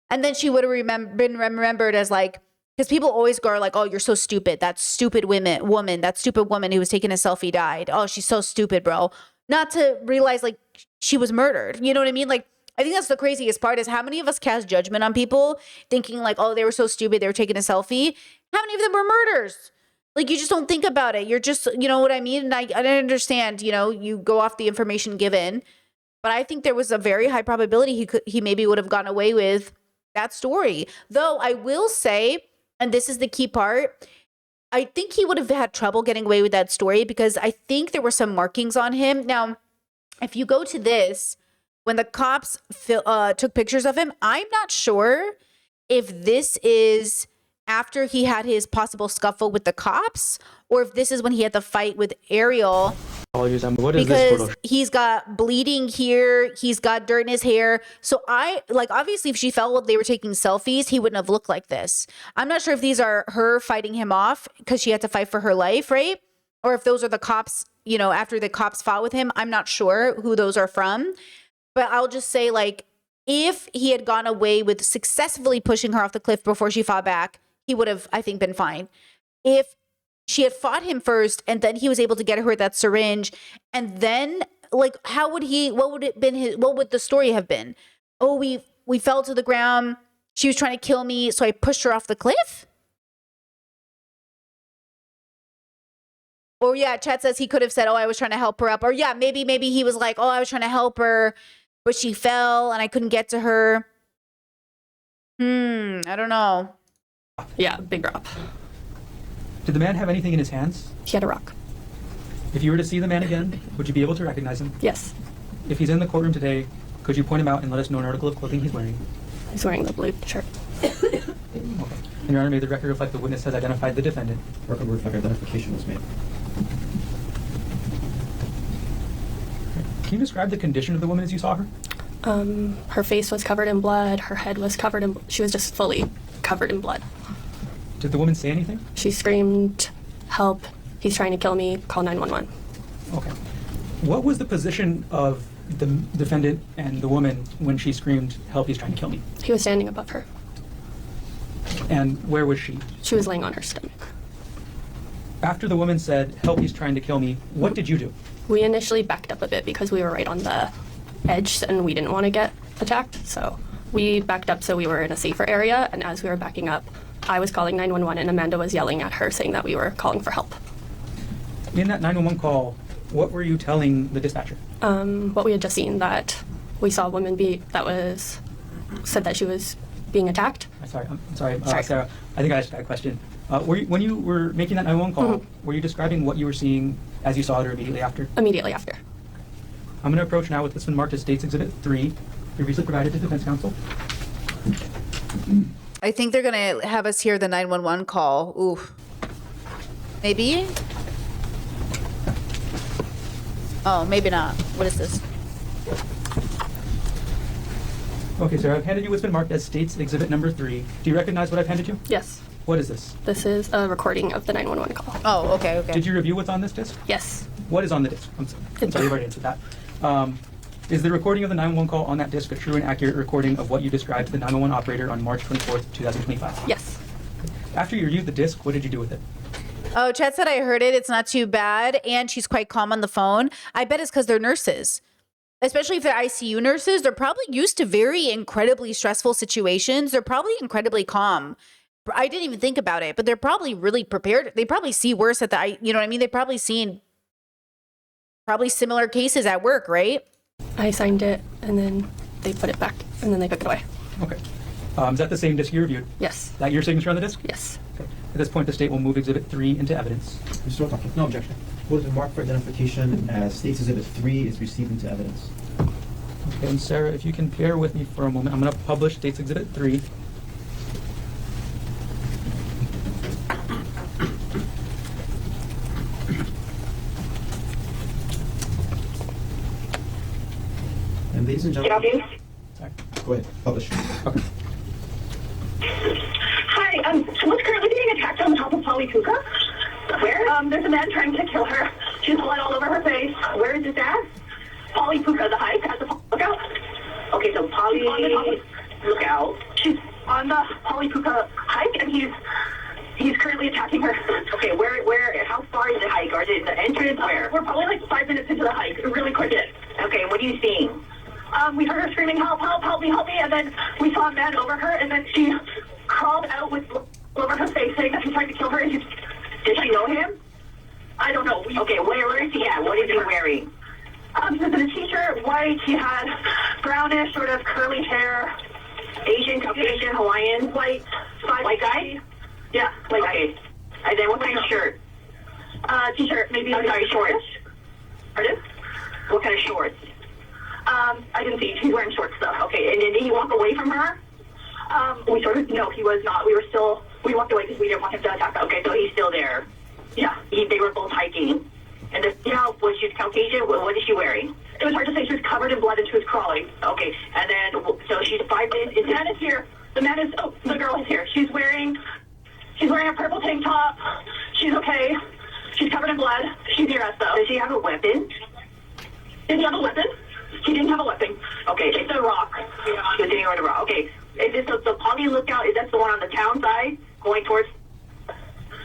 And then she would have been remembered as like, because people always go like, oh, you're so stupid. That stupid that stupid woman who was taking a selfie died. Oh, she's so stupid, bro. Not to realize like she was murdered. You know what I mean? Like, I think that's the craziest part is how many of us cast judgment on people thinking like, oh, they were so stupid. They were taking a selfie. How many of them were murders? Like, you just don't think about it. You're just, you know what I mean? And I don't understand, you know, you go off the information given, but I think there was a very high probability he maybe would have gotten away with that story. Though I will say, and this is the key part, I think he would have had trouble getting away with that story because I think there were some markings on him. Now, if you go to this, when the cops took pictures of him, I'm not sure if this is after he had his possible scuffle with the cops or if this is when he had the fight with Ariel. Apologies, what is this Because photo? he's got bleeding here, he's got dirt in his hair. So obviously if she fell while they were taking selfies, he wouldn't have looked like this. I'm not sure if these are her fighting him off because she had to fight for her life, right? Or if those are the cops, you know, after the cops fought with him. I'm not sure who those are from. But I'll just say, like, if he had gone away with successfully pushing her off the cliff before she fought back, he would have, I think, been fine. If she had fought him first and then he was able to get her with that syringe, and then, like, what would the story have been? Oh, we fell to the ground. She was trying to kill me, so I pushed her off the cliff? Or yeah, Chet says he could have said, oh, I was trying to help her up. Or yeah, maybe he was like, oh, I was trying to help her, but she fell and I couldn't get to her. I don't know. Yeah, big drop. Did the man have anything in his hands? He had a rock. If you were to see the man again, would you be able to recognize him? Yes. If he's in the courtroom today, could you point him out and let us know an article of clothing he's wearing? He's wearing the blue shirt. Okay. And Your Honor, may the record reflect the witness has identified the defendant. Record reflect identification was made. Can you describe the condition of the woman as you saw her? Her face was covered in blood. Her head was covered in. She was just fully covered in blood. Did the woman say anything? She screamed, "Help! He's trying to kill me! Call 911." Okay. What was the position of the defendant and the woman when she screamed, "Help! He's trying to kill me"? He was standing above her. And where was she? She was laying on her stomach. After the woman said, "Help! He's trying to kill me," what did you do? We initially backed up a bit because we were right on the edge and we didn't want to get attacked. So we backed up so we were in a safer area. And as we were backing up, I was calling 911 and Amanda was yelling at her saying that we were calling for help. In that 911 call, what were you telling the dispatcher? What we had just seen, that we saw a woman said that she was being attacked. I'm sorry, Sorry. Sarah. I think I asked that question. When you were making that 911 call, were you describing what you were seeing as you saw it or immediately after? Immediately after. I'm going to approach now with this one marked as State's Exhibit 3, previously provided to defense counsel. I think they're going to have us hear the 911 call. Ooh. Maybe? Oh, maybe not. What is this? Okay, Sarah, I've handed you what's been marked as State's Exhibit number 3. Do you recognize what I've handed you? Yes. What is this? This is a recording of the 911 call. Oh, okay, okay. Did you review what's on this disc? Yes. What is on the disc? I'm sorry, you've already answered that. Is the recording of the 911 call on that disc a true and accurate recording of what you described to the 911 operator on March 24th, 2025? Yes. After you reviewed the disc, what did you do with it? Oh, Chad said I heard it. It's not too bad. And she's quite calm on the phone. I bet it's because they're nurses. Especially if they're ICU nurses, they're probably used to very incredibly stressful situations. They're probably incredibly calm. I didn't even think about it, but they're probably really prepared. They probably see worse at you know what I mean? They've probably seen similar cases at work, right? I signed it and then they put it back and then they took it away. Okay. Is that the same disc you reviewed? Yes. That your signature on the disc? Yes. Okay. At this point, the state will move Exhibit 3 into evidence. Mr. Otaki, no objection. Was marked for identification as State's Exhibit 3 is received into evidence. Okay, and Sarah, if you can bear with me for a moment, I'm going to publish State's Exhibit 3. And ladies and Can I help gentlemen, you? Sorry. go ahead, publish. Okay. Hi, someone's currently being attacked on the top of Polly Puka. Where? There's a man trying to kill her. She's blood all over her face. Where is this at? Polly Puka, the hike at the lookout. Okay, so Polly on the top of lookout. She's on the Polly Puka hike, and he's currently attacking her. Okay, where, how far is the hike? Or is it the entrance? Where? We're probably like 5 minutes into the hike, really quick. Okay, what are you seeing? We heard her screaming, help, help, help me, and then we saw a man over her, and then she crawled out with blood over her face, saying that he's trying to kill her. And did she know him? I don't know. Okay, where is he at? What is he wearing? He was in a t-shirt, white. He had brownish, sort of curly hair. Asian, Caucasian, Hawaiian, white guy? Yeah, white guy. And then what kind of shirt? T-shirt, maybe. I'm sorry, shorts. Pardon? What kind of shorts? I didn't see. He's wearing short stuff. Okay, and then did he walk away from her? No, he was not. We walked away because we didn't want him to attack her. Okay, so he's still there. Yeah, they were both hiking. And was she Caucasian? What is she wearing? It was hard to say. She was covered in blood and she was crawling. Okay, and then, so she's 5 minutes. The man is here. The girl is here. She's wearing a purple tank top. She's okay. She's covered in blood. She's near us, though. Does she have a weapon? Did he have a weapon? He didn't have a weapon. Okay, it's a rock. He was sitting on a rock. Okay, is this the Polly lookout? Is that the one on the town side going towards,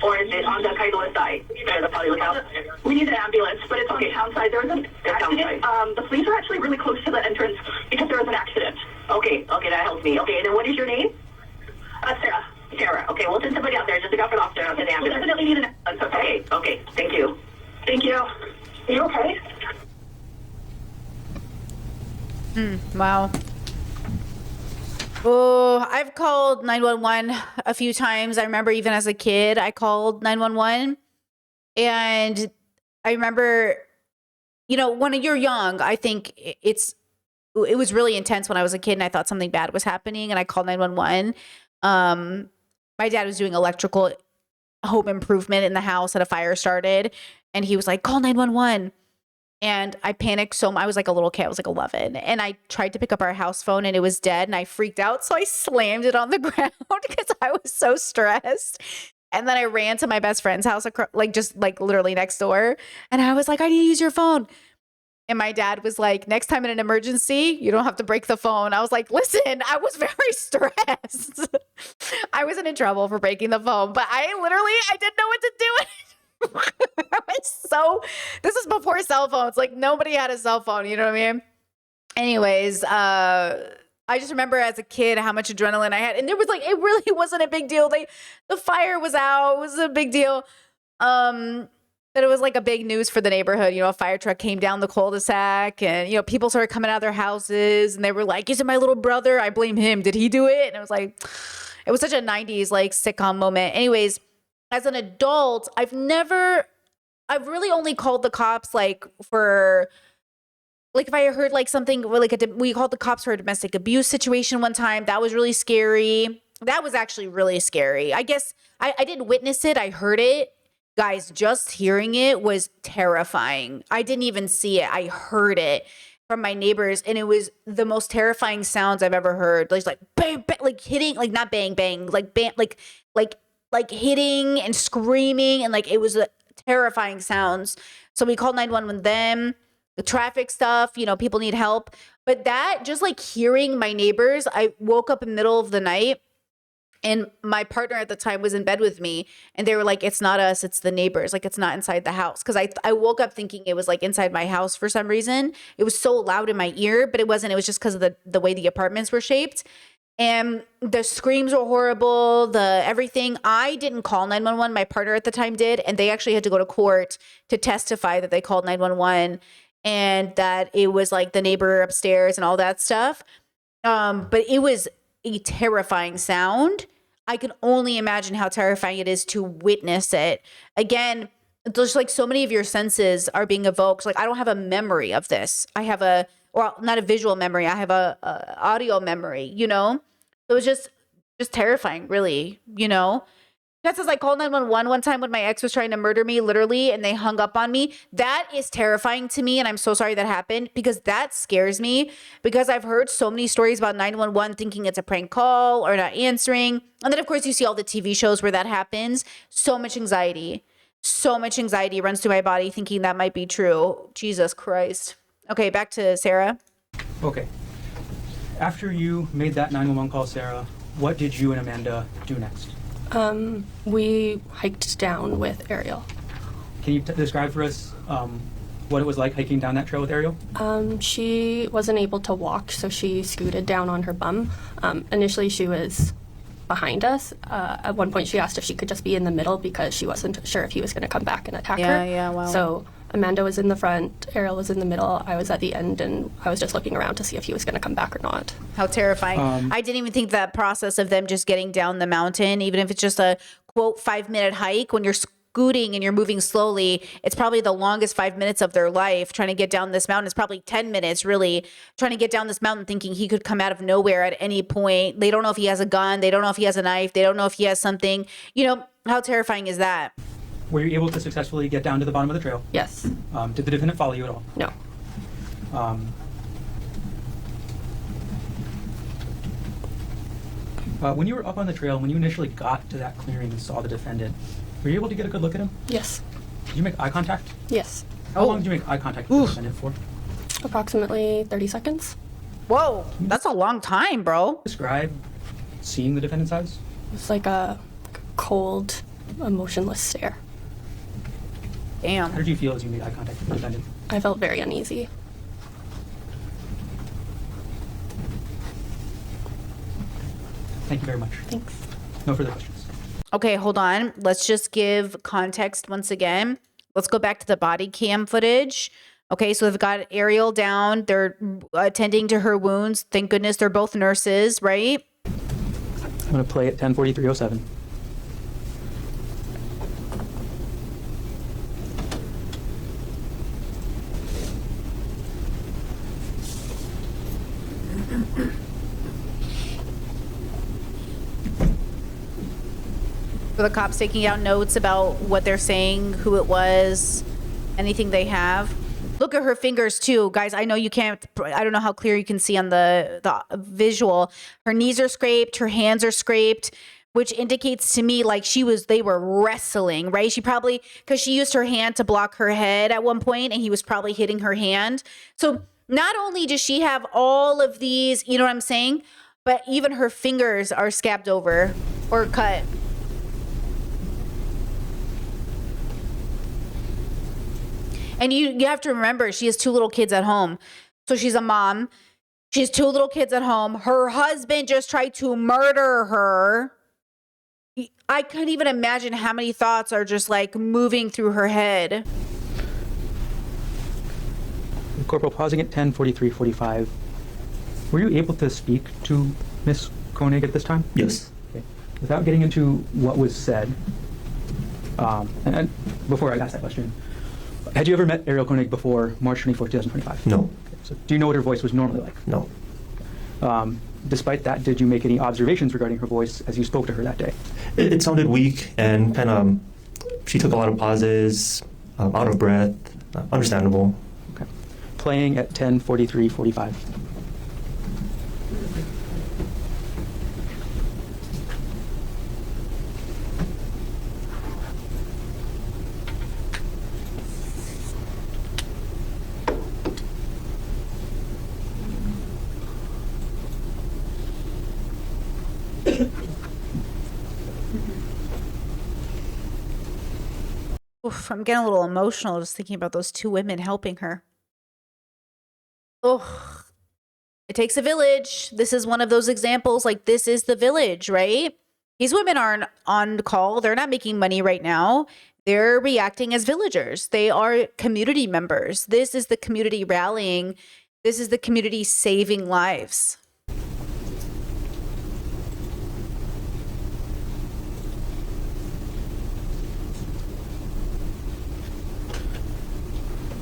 or is it on the Kailua side? The Polly lookout. We need an ambulance, but it's on the town side. There was an accident. The police are actually really close to the entrance because there was an accident. Okay, that helps me. Okay, and then what is your name? Sarah. Sarah. Okay, we'll send somebody out there. Just look out for the officer and the ambulance. We definitely need an ambulance. Okay. Thank you. Thank you. Are you okay? Wow. Oh, I've called 911 a few times. I remember even as a kid, I called 911. And I remember, when you're young, I think it was really intense when I was a kid and I thought something bad was happening and I called 911. My dad was doing electrical home improvement in the house and a fire started and he was like, call 911. And I panicked so much. I was like a little kid. I was like 11. And I tried to pick up our house phone and it was dead. And I freaked out. So I slammed it on the ground because I was so stressed. And then I ran to my best friend's house, just literally next door. And I was like, I need to use your phone. And my dad was like, next time in an emergency, you don't have to break the phone. I was like, listen, I was very stressed. I wasn't in trouble for breaking the phone, but I didn't know what to do. This is before cell phones. Like nobody had a cell phone, you know what I mean? Anyways, I just remember as a kid how much adrenaline I had. And it really wasn't a big deal. The fire was out. It was a big deal. But it was like a big news for the neighborhood. A fire truck came down the cul-de-sac and, people started coming out of their houses and they were like, is it my little brother? I blame him. Did he do it? And it was such a 90s sitcom moment. Anyways, as an adult, I've really only called the cops for if I heard something we called the cops for a domestic abuse situation one time. That was really scary. That was actually really scary. I guess I didn't witness it. I heard it. Guys, just hearing it was terrifying. I didn't even see it. I heard it from my neighbors and it was the most terrifying sounds I've ever heard. Like bang, bang, hitting, not bang, bang, bang, hitting and screaming and it was terrifying sounds. So we called 911 with them, the traffic stuff, people need help. But that just hearing my neighbors, I woke up in the middle of the night and my partner at the time was in bed with me and they were like, it's not us, it's the neighbors. It's not inside the house. Cause I woke up thinking it was inside my house for some reason. It was so loud in my ear, but it wasn't. It was just because of the way the apartments were shaped. And the screams were horrible, the everything. I didn't call 911. My partner at the time did. And they actually had to go to court to testify that they called 911 and that it was the neighbor upstairs and all that stuff. But it was a terrifying sound. I can only imagine how terrifying it is to witness it. Again, just like so many of your senses are being evoked. Like I don't have a memory of this. I have not a visual memory. I have a audio memory, you know? So it was just terrifying, really, you know? That says I called 911 one time when my ex was trying to murder me, literally, and they hung up on me. That is terrifying to me, and I'm so sorry that happened because that scares me because I've heard so many stories about 911 thinking it's a prank call or not answering. And then, of course, you see all the TV shows where that happens. So much anxiety runs through my body thinking that might be true. Jesus Christ. Okay, back to Sarah. Okay. After you made that 911 call, Sarah, what did you and Amanda do next? We hiked down with Ariel. Can you describe for us what it was like hiking down that trail with Ariel? She wasn't able to walk, so she scooted down on her bum. Initially, she was behind us. At one point, she asked if she could just be in the middle because she wasn't sure if he was going to come back and attack her. Yeah, wow. So Amanda was in the front, Ariel was in the middle, I was at the end, and I was just looking around to see if he was going to come back or not. How terrifying. I didn't even think that process of them just getting down the mountain, even if it's just a quote 5-minute hike, when you're scooting and you're moving slowly, it's probably the longest 5 minutes of their life. Trying to get down this mountain is probably 10 minutes, really, trying to get down this mountain thinking he could come out of nowhere at any point. They don't know if he has a gun. They don't know if he has a knife. They don't know if he has something. You know, how terrifying is that? Were you able to successfully get down to the bottom of the trail? Yes. Did the defendant follow you at all? No. When you were up on the trail, when you initially got to that clearing and saw the defendant, were you able to get a good look at him? Yes. Did you make eye contact? Yes. How long did you make eye contact with the defendant for? Approximately 30 seconds. Whoa, that's a long time, bro. Describe seeing the defendant's eyes. It was like a cold, emotionless stare. Damn. How did you feel as you made eye contact with the defendant? I felt very uneasy. Thank you very much. Thanks. No further questions. Okay, hold on. Let's just give context once again. Let's go back to the body cam footage. Okay, so they've got Ariel down. They're attending to her wounds. Thank goodness they're both nurses, right? I'm going to play at 10:43:07. For the cops taking out notes about what they're saying, who it was, anything they have. Look at her fingers too, guys. I know you can't, I don't know how clear you can see on the visual. Her knees are scraped, her hands are scraped, which indicates to me like they were wrestling, right? She probably, because she used her hand to block her head at one point and he was probably hitting her hand. So not only does she have all of these, you know what I'm saying? But even her fingers are scabbed over or cut. And you have to remember, she has 2 little kids at home. So she's a mom. She has 2 little kids at home. Her husband just tried to murder her. I couldn't even imagine how many thoughts are just like moving through her head. Corporal, pausing at 10:43:45. Were you able to speak to Miss Koenig at this time? Yes. Okay. Without getting into what was said, and before I ask that question, had you ever met Ariel Koenig before March 24, 2025? No. Okay. So do you know what her voice was normally like? No. Despite that, did you make any observations regarding her voice as you spoke to her that day? It sounded weak and kind of, she took a lot of pauses, out of breath, understandable. Okay. Playing at 10:43:45. Oof, I'm getting a little emotional just thinking about those 2 women helping her. Oh, it takes a village. This is one of those examples. Like, this is the village, right? These women aren't on call. They're not making money right now. They're reacting as villagers. They are community members. This is the community rallying. This is the community saving lives.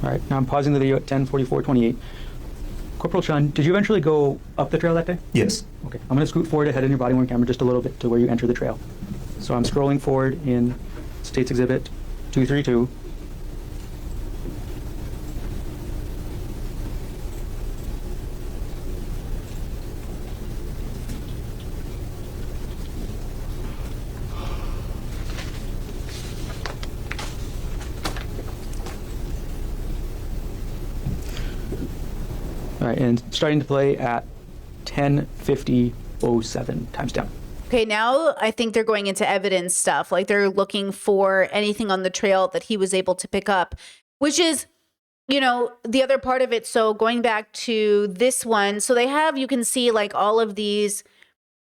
All right, now I'm pausing the video at 10:44:28. Corporal Chun, did you eventually go up the trail that day? Yes. Okay, I'm going to scoot forward ahead in your body worn camera just a little bit to where you enter the trail. So I'm scrolling forward in States Exhibit 232. All right, and starting to play at 10:50:07, times down. Okay, now I think they're going into evidence stuff. Like they're looking for anything on the trail that he was able to pick up, which is, you know, the other part of it. So going back to this one, so they have, you can see like all of these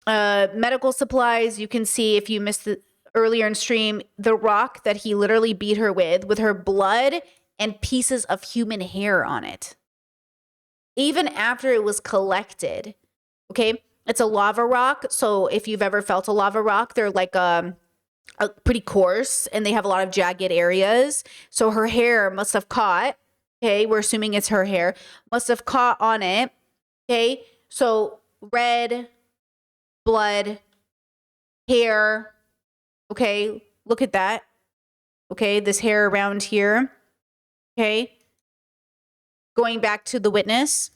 medical supplies. You can see, if you missed the earlier in stream, the rock that he literally beat her with her blood and pieces of human hair on it. Even after it was collected, okay? It's a lava rock. So if you've ever felt a lava rock, they're like pretty coarse and they have a lot of jagged areas. So her hair must have caught, okay? We're assuming it's her hair, must have caught on it, okay? So red, blood, hair, okay? Look at that, okay? This hair around here, okay? Going back to the witness.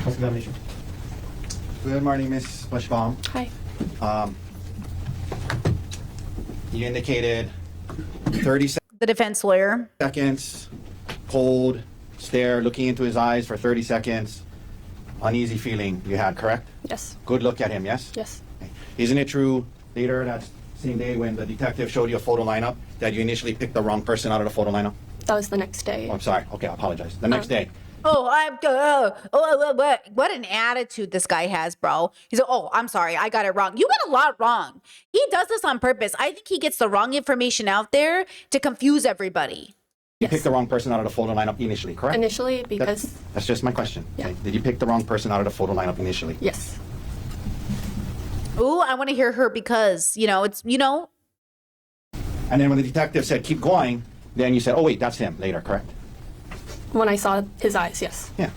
Cross-examination. Good morning, Miss Bushbaum. Hi. You indicated 30 The defense lawyer. seconds, cold stare, looking into his eyes for 30 seconds, uneasy feeling you had, correct? Yes. Good look at him, yes? Yes. Okay. Isn't it true later that same day when the detective showed you a photo lineup that you initially picked the wrong person out of the photo lineup? That was the next day. Oh, I'm sorry. Okay, I apologize. The next day. What an attitude this guy has, bro. He's like, oh, I'm sorry, I got it wrong. You got a lot wrong. He does this on purpose. I think he gets the wrong information out there to confuse everybody. You Yes. picked the wrong person out of the photo lineup initially, correct? Initially, That- because That's just my question. Yeah. Okay. Did you pick the wrong person out of the photo lineup initially? yes. Ooh, I want to hear her because, it's, And then when the detective said, keep going, then you said, oh, wait, that's him later, correct? When I saw his eyes, yes. Yeah.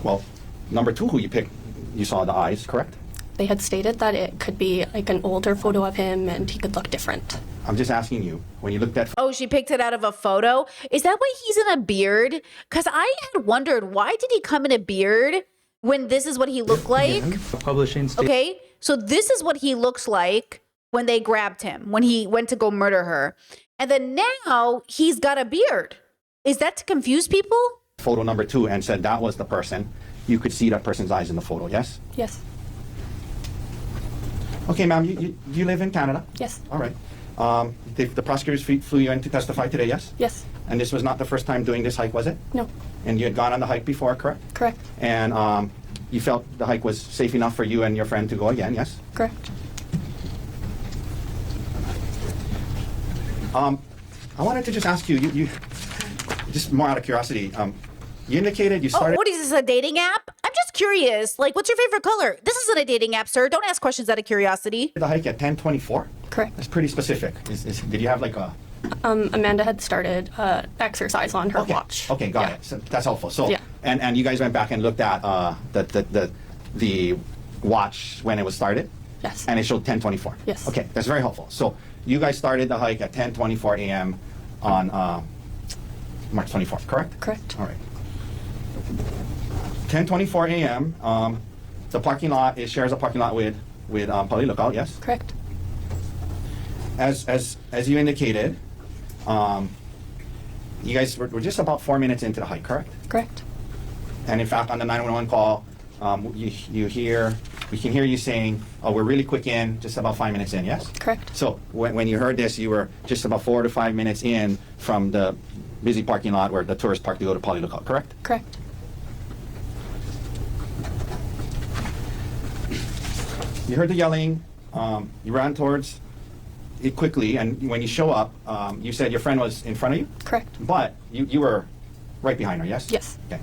Well, number two who you picked, you saw the eyes, correct? They had stated that it could be like an older photo of him and he could look different. I'm just asking you, when you looked at oh, she picked it out of a photo. Is that why he's in a beard? Because I had wondered, why did he come in a beard when this is what he looked like? Publishing state. Okay, so this is what he looks like when they grabbed him, when he went to go murder her. And then now he's got a beard. Is that to confuse people? photo number two and said that was the person, you could see that person's eyes in the photo, yes? Yes. Okay, ma'am, you live in Canada? Yes. All right. The prosecutors flew you in to testify today, yes? Yes. And this was not the first time doing this hike, was it? No. And you had gone on the hike before, correct? Correct. And you felt the hike was safe enough for you and your friend to go again, yes? Correct. I wanted to just ask you, you just more out of curiosity, you indicated you Oh, started... what is this, a dating app? I'm just curious. Like, what's your favorite color? This isn't a dating app, sir. Don't ask questions out of curiosity. the hike at 10:24? Correct. That's pretty specific. Did you have like a... Amanda had started exercise on her Okay. watch. Okay, got Yeah. it. So that's helpful. So, Yeah. and you guys went back and looked at the watch when it was started? Yes. And it showed 10:24? Yes. Okay, that's very helpful. So you guys started the hike at 10:24 a.m. on March 24th, correct? Correct. All right. 10:24 a.m. The parking lot shares a parking lot with Pali Lookout, yes? Correct. As you indicated, you guys were just about 4 minutes into the hike, correct? Correct. And in fact, on the 911 call, we can hear you saying, "Oh, we're really quick in, just about 5 minutes in." Yes. Correct. So when you heard this, you were just about 4 to 5 minutes in from the busy parking lot where the tourists park to go to Pali Lookout, correct? Correct. You heard the yelling. You ran towards it quickly, and when you show up, you said your friend was in front of you, Correct. but you were right behind her. Yes. Yes. Okay.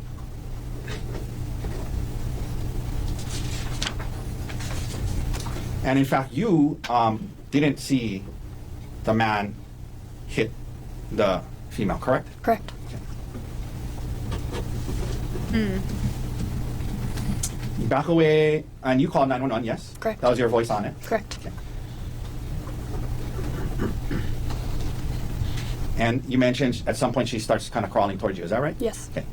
And in fact, you didn't see the man hit the female, correct? Correct. You back away, and you called 911, yes? Correct. That was your voice on it? Correct. And you mentioned at some point she starts kind of crawling towards you, is that right? Yes. Okay.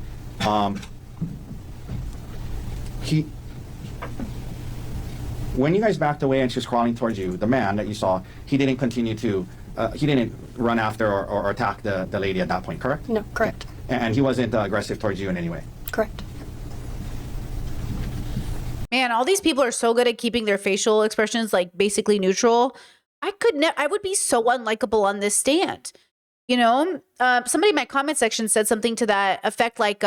When you guys backed away and she was crawling towards you, the man that you saw, he didn't continue to, he didn't run after or attack the lady at that point, correct? No, correct. And he wasn't aggressive towards you in any way? Correct. Man, all these people are so good at keeping their facial expressions like basically neutral. I would be so unlikable on this stand. You know, somebody in my comment section said something to that effect, like,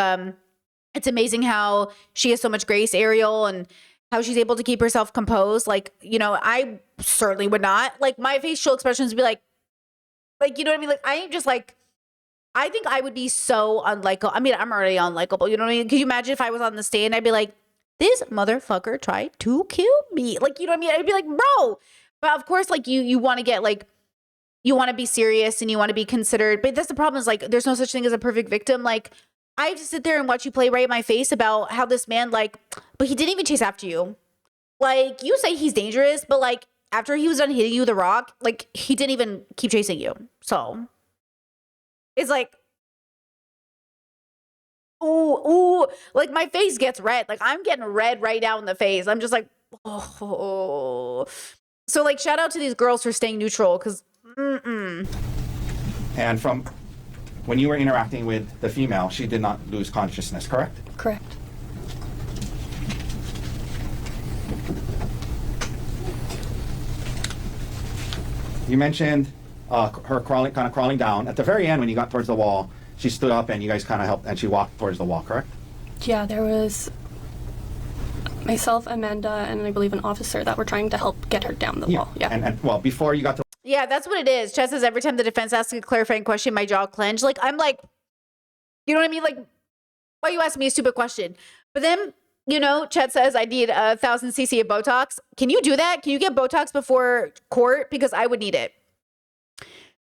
it's amazing how she has so much grace, Ariel, and how she's able to keep herself composed. Like, you know, I certainly would not. Like, my facial expressions would be like, you know what I mean? Like, I am just like, I think I would be so unlikable. I mean, I'm already unlikable. You know what I mean? Could you imagine if I was on the stand? I'd be like, this motherfucker tried to kill me. Like, you know what I mean? I'd be like, bro. But of course, like, you want to get like, you want to be serious and you want to be considered. But that's the problem, is like, there's no such thing as a perfect victim. Like, I have to sit there and watch you play right in my face about how this man, like, but he didn't even chase after you. Like, you say he's dangerous, but like, after he was done hitting you with the rock, like, he didn't even keep chasing you. So it's like, ooh, like my face gets red. Like, I'm getting red right now in the face. I'm just like, oh. So like, shout out to these girls for staying neutral, because And from when you were interacting with the female, she did not lose consciousness, correct? Correct. You mentioned her kind of crawling down. At the very end, when you got towards the wall, she stood up and you guys kind of helped, and she walked towards the wall, correct? Yeah, there was myself, Amanda, and I believe an officer that were trying to help get her down the wall. Yeah. And well, before you got to yeah, that's what it is. Chet says every time the defense asks a clarifying question, my jaw clench. Like, I'm like, you know what I mean? Like, why you ask me a stupid question? But then, you know, Chet says I need 1,000 cc of Botox. Can you do that? Can you get Botox before court? Because I would need it.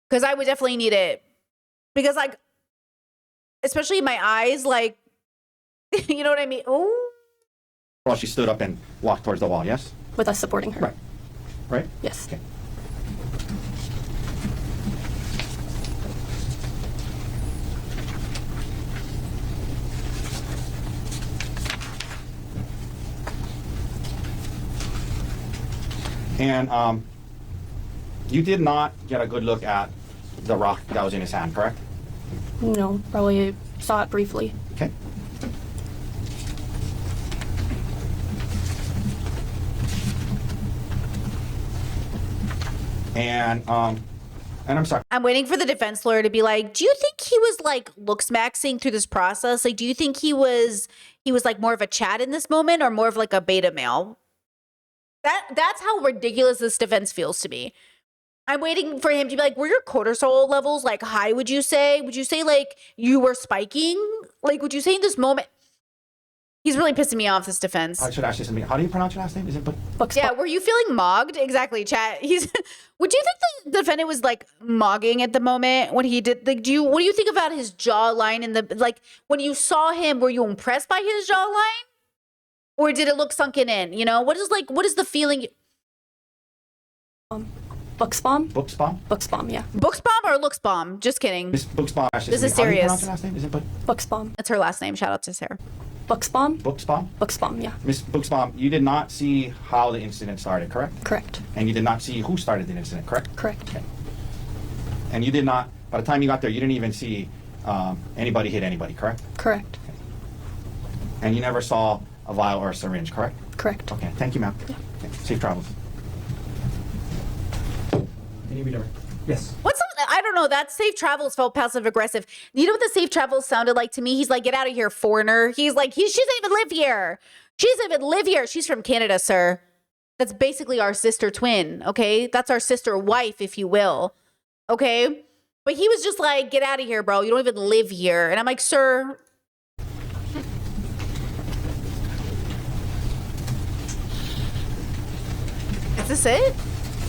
Because I would definitely need it. Because, like, especially my eyes, like, you know what I mean? Oh. well, she stood up and walked towards the wall, yes? With us supporting her. Right. Right? Yes. Okay. And you did not get a good look at the rock that was in his hand, correct? No, probably saw it briefly. Okay. And I'm sorry. I'm waiting for the defense lawyer to be like, do you think he was like looks maxing through this process? Like, do you think he was like more of a chat in this moment, or more of like a beta male? That's how ridiculous this defense feels to me. I'm waiting for him to be like, were your cortisol levels like high, would you say? Would you say like you were spiking? Like, would you say in this moment? He's really pissing me off, this defense. I should ask you something. How do you pronounce your last name? Is it Yeah, were you feeling mogged? Exactly, chat. Would you think the defendant was like mogging at the moment when he did? Like, what do you think about his jawline and the like? When you saw him, were you impressed by his jawline, or did it look sunken in? You know, what is the feeling? Buxbaum? Buxbaum? Buxbaum, yeah. Buxbaum or looks bomb? Just kidding. Miss Buxbaum. This is How do you serious. pronounce your last name? Is it Buxbaum. That's her last name. Shout out to Sarah. Buxbaum? Buxbaum? Buxbaum, yeah. Miss Buxbaum, you did not see how the incident started, correct? Correct. And you did not see who started the incident, correct? Correct. Okay. And you did not, by the time you got there, you didn't even see anybody hit anybody, correct? Correct. And you never saw a vial or a syringe, correct? Correct. Okay, thank you, ma'am. Yeah. Okay. Safe travels. Any redirect? Yes. I don't know. That safe travels felt passive aggressive. You know what the safe travels sounded like to me? He's like, get out of here, foreigner. He's like, she doesn't even live here. She doesn't even live here. She's from Canada, sir. That's basically our sister twin, okay? That's our sister wife, if you will, okay? But he was just like, get out of here, bro. You don't even live here. And I'm like, sir. Is this it?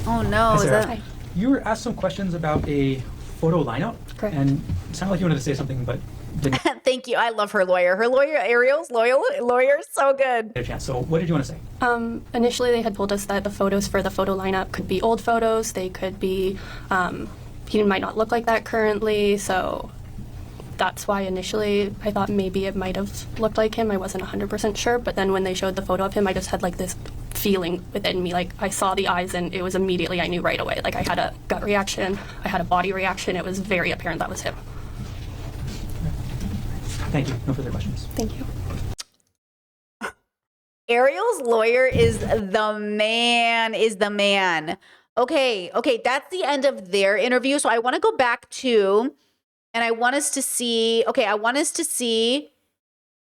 Oh no, Hi, is Sarah. that? Hi. You were asked some questions about a photo lineup. Correct. And it sounded like you wanted to say something, but didn't Thank you. I love her lawyer. Her lawyer, Ariel's lawyer, so good. get a chance. So what did you want to say? Initially, they had told us that the photos for the photo lineup could be old photos. They could be, he might not look like that currently. So that's why initially I thought maybe it might have looked like him. I wasn't 100% sure. But then when they showed the photo of him, I just had like this feeling within me. Like I saw the eyes and it was immediately, I knew right away. Like I had a gut reaction. I had a body reaction. It was very apparent that was him. Thank you. No further questions. Thank you. Ariel's lawyer is the man. Okay, that's the end of their interview. So I want to go back to, and I want us to see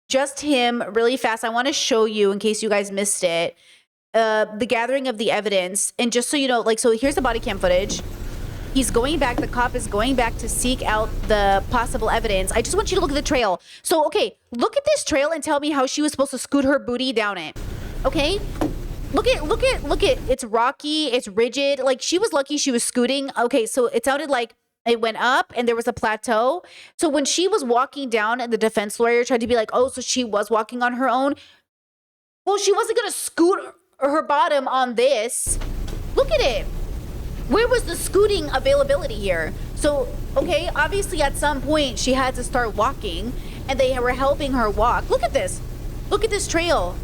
just him really fast. I want to show you, in case you guys missed it, the gathering of the evidence. And just so you know, like, so here's the body cam footage. He's going back, the cop is going back to seek out the possible evidence. I just want you to look at the trail. So, okay, look at this trail and tell me how she was supposed to scoot her booty down it. Okay? Look at, it's rocky, it's rigid. Like, she was lucky she was scooting. Okay, so it sounded like it went up and there was a plateau. So when she was walking down and the defense lawyer tried to be like, oh, so she was walking on her own. Well, she wasn't gonna scoot her bottom on this. Look at it. Where was the scooting availability here? So, okay, obviously at some point she had to start walking and they were helping her walk. Look at this. Look at this trail.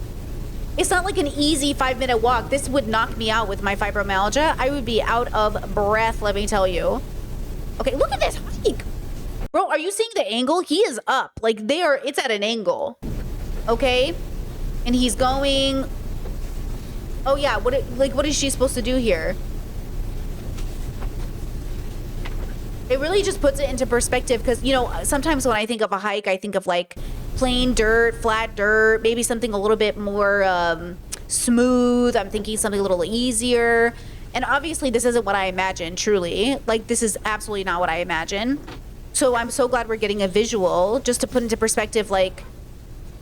It's not like an easy 5-minute walk. This would knock me out with my fibromyalgia. I would be out of breath, let me tell you. Okay, look at this hike. Bro, are you seeing the angle? He is up. Like it's at an angle. Okay? And he's going. Oh yeah, what is she supposed to do here? It really just puts it into perspective because, you know, sometimes when I think of a hike, I think of like plain dirt, flat dirt, maybe something a little bit more smooth. I'm thinking something a little easier. And obviously this isn't what I imagine, truly. Like, this is absolutely not what I imagine. So I'm so glad we're getting a visual just to put into perspective, like,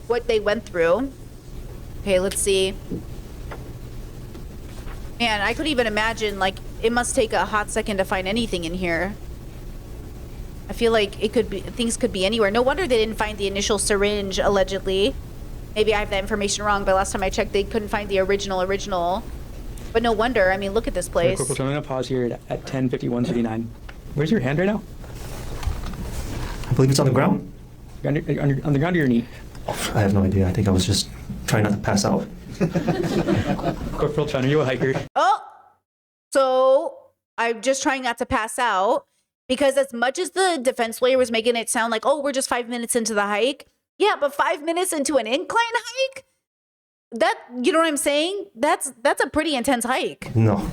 what they went through. Okay, let's see. Man, I could even imagine, like, it must take a hot second to find anything in here. I feel like things could be anywhere. No wonder they didn't find the initial syringe, allegedly. Maybe I have that information wrong, but last time I checked, they couldn't find the original. But no wonder. I mean, look at this place. Corporal, I'm going to pause here at 10:51:39. Where's your hand right now? I believe it's on the ground. On the ground or your knee? I have no idea. I think I was just trying not to pass out. Corporal Chun, are you a hiker? Oh! So, I'm just trying not to pass out. Because as much as the defense lawyer was making it sound like, oh, we're just 5 minutes into the hike. Yeah, but 5 minutes into an incline hike? That, you know what I'm saying? That's a pretty intense hike. No.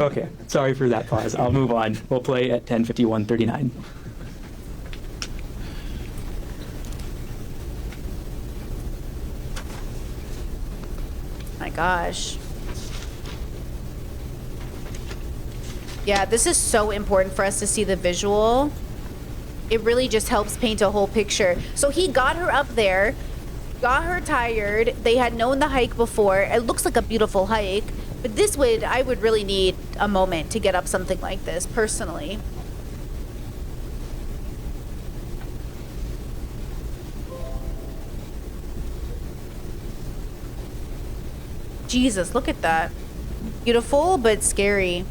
Okay, sorry for that pause. I'll move on. We'll play at 10:51:39. My gosh. Yeah, this is so important for us to see the visual. It really just helps paint a whole picture. So he got her up there, got her tired. They had known the hike before. It looks like a beautiful hike, but I would really need a moment to get up something like this, personally. Jesus, look at that. Beautiful, but scary.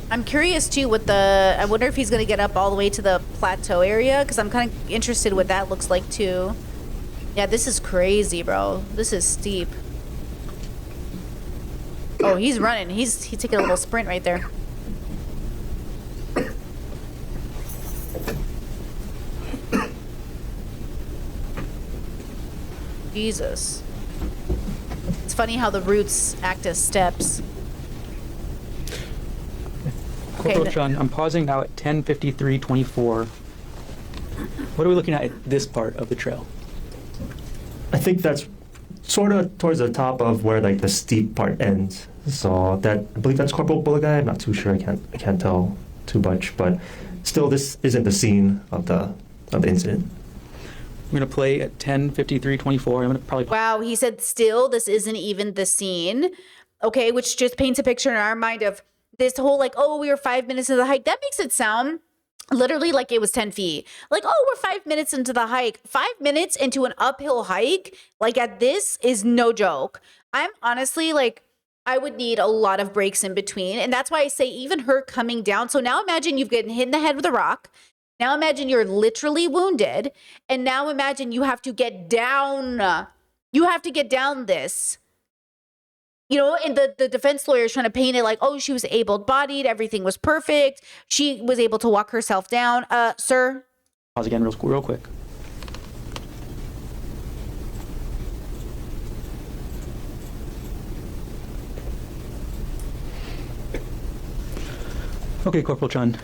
I'm curious too I wonder if he's gonna get up all the way to the plateau area, because I'm kind of interested what that looks like too. Yeah, this is crazy, bro. This is steep. Oh, he's running. He's taking a little sprint right there. Jesus. It's funny how the roots act as steps. Corporal Okay, Chun, I'm pausing now at 10:53:24. What are we looking at this part of the trail? I think that's sort of towards the top of where like the steep part ends. So that I believe that's Corporal Bulagay. I'm not too sure. I can't tell too much, but still, this isn't the scene of the incident. I'm going to play at 10:53:24. I'm going to probably. Wow, he said still this isn't even the scene. Okay, which just paints a picture in our mind of this whole like, oh, we were 5 minutes into the hike. That makes it sound literally like it was 10 feet. Like, oh, we're 5 minutes into the hike. 5 minutes into an uphill hike, like at this is no joke. I'm honestly like, I would need a lot of breaks in between. And that's why I say even her coming down. So now imagine you've gotten hit in the head with a rock. Now imagine you're literally wounded. And now imagine you have to get down. You have to get down this. You know, and the defense lawyer is trying to paint it like, oh, she was able-bodied. Everything was perfect. She was able to walk herself down. Sir? Pause again real quick. Okay, Corporal Chun.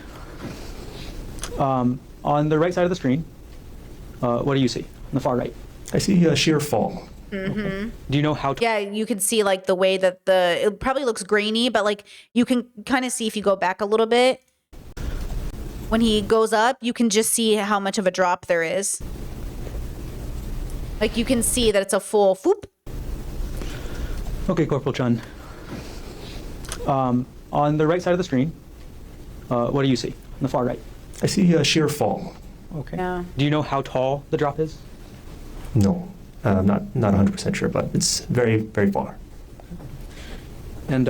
On the right side of the screen, what do you see? On the far right. I see a sheer fall. Mm-hmm. Do you know how? Yeah, you can see like the way that it probably looks grainy, but like you can kind of see if you go back a little bit. When he goes up, you can just see how much of a drop there is. Like you can see that it's a full whoop. Okay, Corporal Chun. On the right side of the screen, what do you see? On the far right. I see a sheer fall. Okay. Yeah. Do you know how tall the drop is? No, I'm not 100% sure, but it's very, very far. And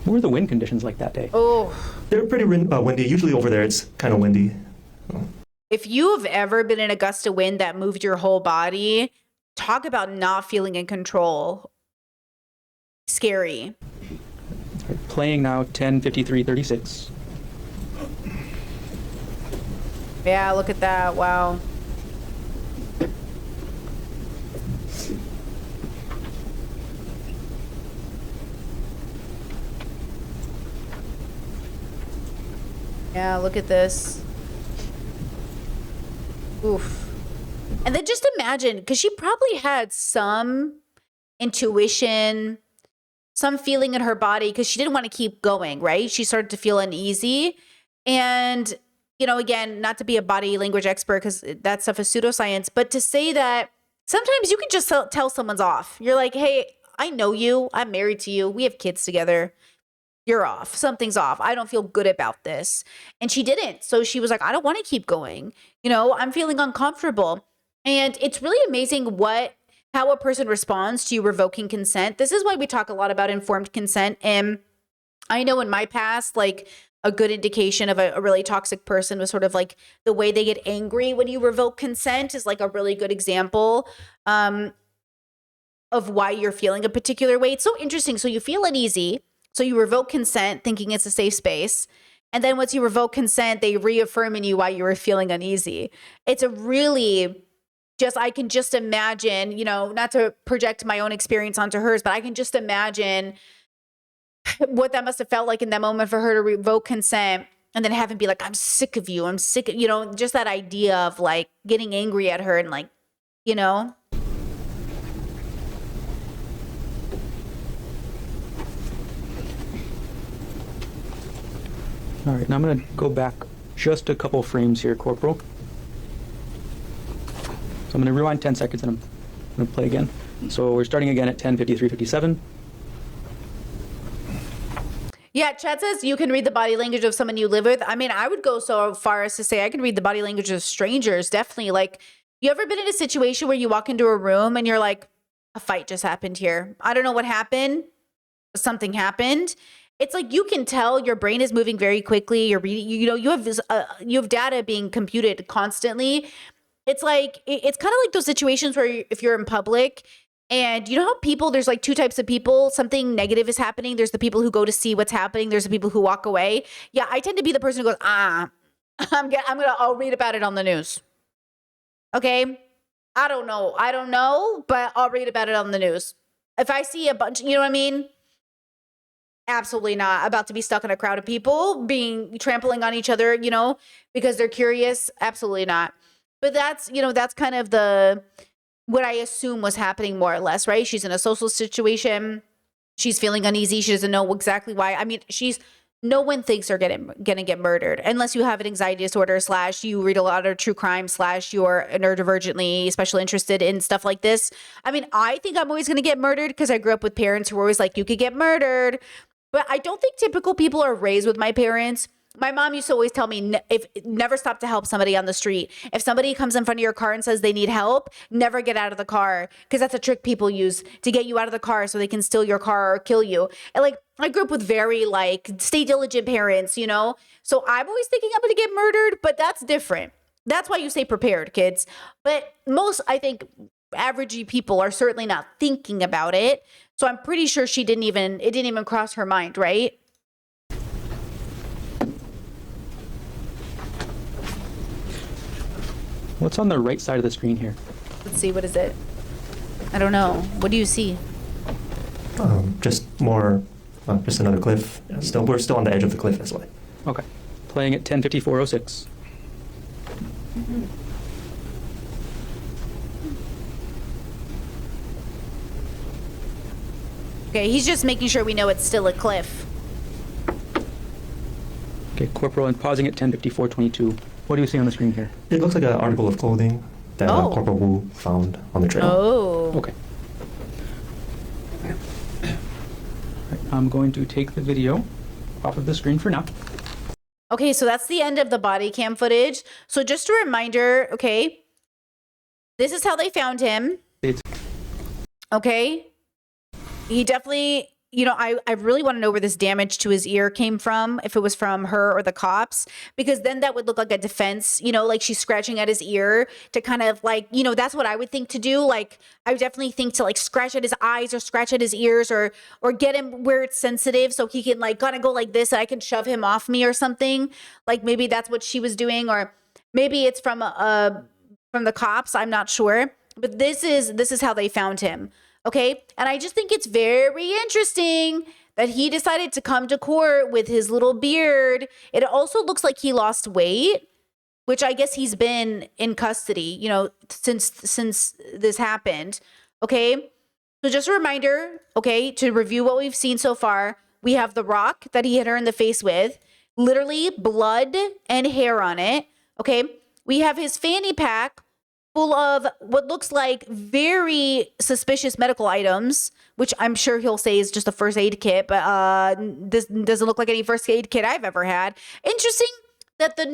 what were the wind conditions like that day? Oh. They're pretty windy. Usually over there, it's kind of windy. If you have ever been in a gust of wind that moved your whole body, talk about not feeling in control. Scary. Playing now 10:53:36. Yeah, look at that. Wow. Yeah, look at this. Oof. And then just imagine, because she probably had some intuition, some feeling in her body, because she didn't want to keep going, right? She started to feel uneasy. And, you know, again, not to be a body language expert, because that stuff is pseudoscience, but to say that sometimes you can just tell someone's off. You're like, hey, I know you. I'm married to you. We have kids together. You're off. Something's off. I don't feel good about this. And she didn't. So she was like, I don't want to keep going. You know, I'm feeling uncomfortable. And it's really amazing how a person responds to you revoking consent. This is why we talk a lot about informed consent. And I know in my past, like a good indication of a really toxic person was sort of like the way they get angry when you revoke consent is like a really good example of why you're feeling a particular way. It's so interesting. So you feel uneasy. So you revoke consent thinking it's a safe space. And then once you revoke consent, they reaffirm in you why you were feeling uneasy. It's a really I can just imagine, you know, not to project my own experience onto hers, but I can just imagine what that must have felt like in that moment for her to revoke consent and then have him be like, I'm sick of you. I'm sick of, you know, just that idea of like getting angry at her and like, you know. All right, now I'm going to go back just a couple frames here, Corporal. So I'm going to rewind 10 seconds and I'm going to play again. So we're starting again at 10:53:57. Yeah, Chad says you can read the body language of someone you live with. I mean, I would go so far as to say I can read the body language of strangers, definitely. Like, you ever been in a situation where you walk into a room and you're like, a fight just happened here. I don't know what happened. Something happened. It's like you can tell your brain is moving very quickly. You're reading, you know, you have data being computed constantly. It's like, it's kind of like those situations where if you're in public and you know how people, there's like two types of people, something negative is happening. There's the people who go to see what's happening. There's the people who walk away. Yeah, I tend to be the person who goes, I'll read about it on the news. Okay. I don't know, but I'll read about it on the news. If I see a bunch, you know what I mean? Absolutely not. About to be stuck in a crowd of people trampling on each other, you know, because they're curious. Absolutely not. But that's, you know, that's kind of the what I assume was happening more or less, right? She's in a social situation. She's feeling uneasy. She doesn't know exactly why. I mean, no one thinks they're gonna get murdered unless you have an anxiety disorder / you read a lot of true crime / you're neurodivergently especially interested in stuff like this. I mean, I think I'm always gonna get murdered because I grew up with parents who were always like, you could get murdered. But I don't think typical people are raised with my parents. My mom used to always tell me, never stop to help somebody on the street. If somebody comes in front of your car and says they need help, never get out of the car, because that's a trick people use to get you out of the car so they can steal your car or kill you. And like, I grew up with very like stay diligent parents, you know? So I'm always thinking I'm going to get murdered, but that's different. That's why you stay prepared, kids. But most, I think, average people are certainly not thinking about it. So I'm pretty sure it didn't even cross her mind, right? What's on the right side of the screen here? Let's see, what is it? I don't know. What do you see? Just more, just another cliff. We're still on the edge of the cliff as well. Okay. Playing at 10:54:06. Okay, he's just making sure we know it's still a cliff. Okay, Corporal, and pausing at 10:54:22. What do you see on the screen here? It looks like an article of clothing that Corporal Wu found on the trail. Oh. Okay. I'm going to take the video off of the screen for now. Okay, so that's the end of the body cam footage. So just a reminder, okay, this is how they found him. Okay. He definitely, you know, I really want to know where this damage to his ear came from, if it was from her or the cops, because then that would look like a defense, you know, like she's scratching at his ear to kind of like, you know, that's what I would think to do. Like, I would definitely think to like scratch at his eyes or scratch at his ears or get him where it's sensitive so he can like kind of go like this and I can shove him off me or something. Like maybe that's what she was doing, or maybe it's from the cops. I'm not sure, but this is how they found him. Okay. And I just think it's very interesting that he decided to come to court with his little beard. It also looks like he lost weight, which I guess he's been in custody, you know, since this happened. Okay. So just a reminder, okay, to review what we've seen so far. We have the rock that he hit her in the face with, literally blood and hair on it. Okay. We have his fanny pack full of what looks like very suspicious medical items, which I'm sure he'll say is just a first aid kit, but this doesn't look like any first aid kit I've ever had. Interesting that did the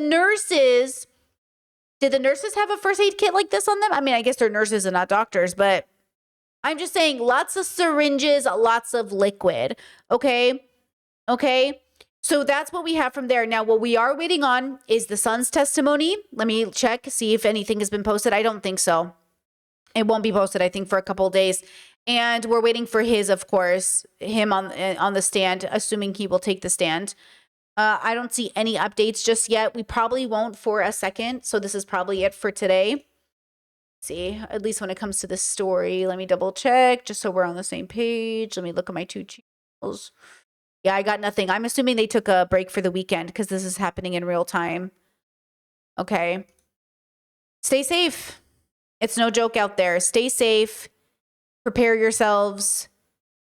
nurses have a first aid kit like this on them? I mean, I guess they're nurses and not doctors, but I'm just saying lots of syringes, lots of liquid. Okay. Okay. So that's what we have from there. Now, what we are waiting on is the son's testimony. Let me check, see if anything has been posted. I don't think so. It won't be posted, I think, for a couple of days. And we're waiting for his, of course, him on the stand, assuming he will take the stand. I don't see any updates just yet. We probably won't for a second. So this is probably it for today. Let's see, at least when it comes to this story, let me double check just so we're on the same page. Let me look at my two channels. Yeah, I got nothing. I'm assuming they took a break for the weekend because this is happening in real time. Okay. Stay safe. It's no joke out there. Stay safe. Prepare yourselves.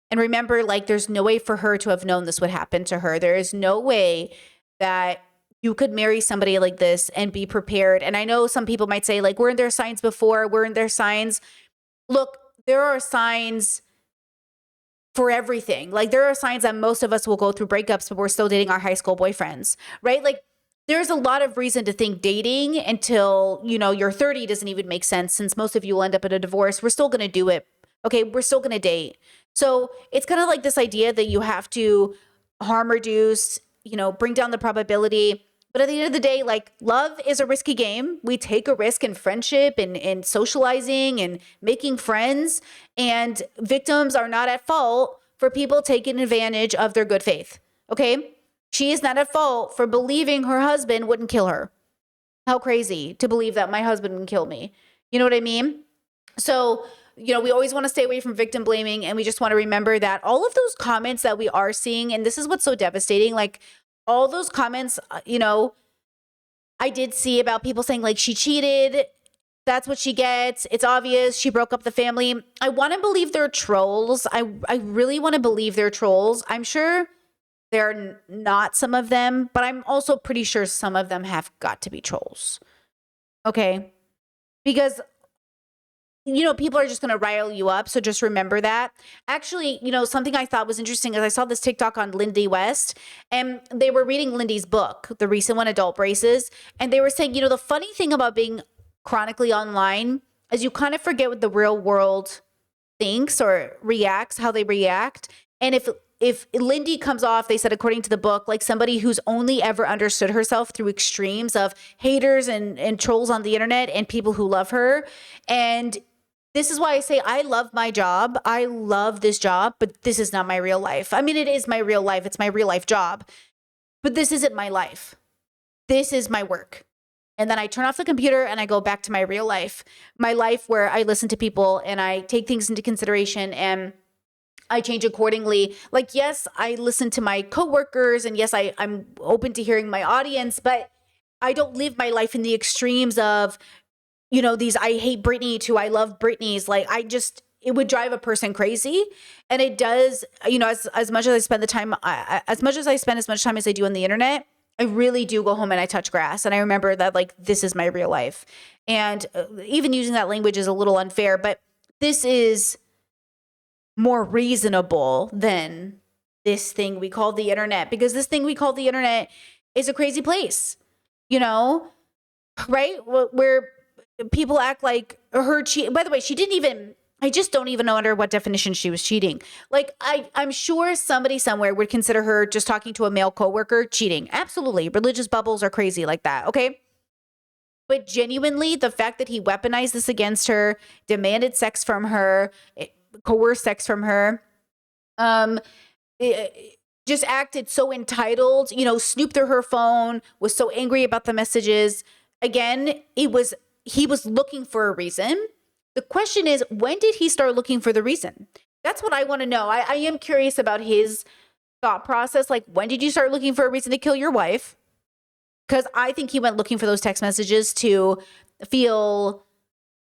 And remember, like, there's no way for her to have known this would happen to her. There is no way that you could marry somebody like this and be prepared. And I know some people might say, like, weren't there signs before? Weren't there signs? Look, there are signs for everything. Like, there are signs that most of us will go through breakups, but we're still dating our high school boyfriends, right? Like, there's a lot of reason to think dating until, you know, you're 30 doesn't even make sense, since most of you will end up in a divorce. We're still going to do it. Okay. We're still going to date. So it's kind of like this idea that you have to harm reduce, you know, bring down the probability. But at the end of the day, like, love is a risky game. We take a risk in friendship and socializing and making friends. And victims are not at fault for people taking advantage of their good faith. Okay? She is not at fault for believing her husband wouldn't kill her. How crazy to believe that my husband wouldn't kill me. You know what I mean? So, you know, we always want to stay away from victim blaming. And we just want to remember that all of those comments that we are seeing, and this is what's so devastating, like, all those comments, you know, I did see about people saying like she cheated. That's what she gets. It's obvious. She broke up the family. I want to believe they're trolls. I really want to believe they're trolls. I'm sure they're not, some of them, but I'm also pretty sure some of them have got to be trolls. Okay? Because, you know, people are just going to rile you up. So just remember that. Actually, you know, something I thought was interesting is I saw this TikTok on Lindy West, and they were reading Lindy's book, the recent one, Adult Braces. And they were saying, you know, the funny thing about being chronically online is you kind of forget what the real world thinks or reacts, how they react. And if Lindy comes off, they said, according to the book, like somebody who's only ever understood herself through extremes of haters and trolls on the internet and people who love her. And this is why I say I love my job. I love this job, but this is not my real life. I mean, it is my real life. It's my real life job, but this isn't my life. This is my work. And then I turn off the computer and I go back to my real life, my life where I listen to people and I take things into consideration and I change accordingly. Like, yes, I listen to my coworkers and yes, I'm open to hearing my audience, but I don't live my life in the extremes of, you know, these I hate Britney to I love Britney's. Like, it would drive a person crazy. And it does, you know, as much as I spend the time, as much as I spend as much time as I do on the internet, I really do go home and I touch grass. And I remember that, like, this is my real life. And even using that language is a little unfair, but this is more reasonable than this thing we call the internet, because this thing we call the internet is a crazy place, you know, right? Where people act like her cheat. By the way, she didn't even, I just don't even know under what definition she was cheating. Like, I'm sure somebody somewhere would consider her just talking to a male coworker cheating. Absolutely. Religious bubbles are crazy like that. Okay. But genuinely, the fact that he weaponized this against her, demanded sex from her, coerced sex from her, just acted so entitled, you know, snooped through her phone, was so angry about the messages. Again, he was looking for a reason. The question is, when did he start looking for the reason? That's what I want to know. I am curious about his thought process. Like, when did you start looking for a reason to kill your wife? Because I think he went looking for those text messages to feel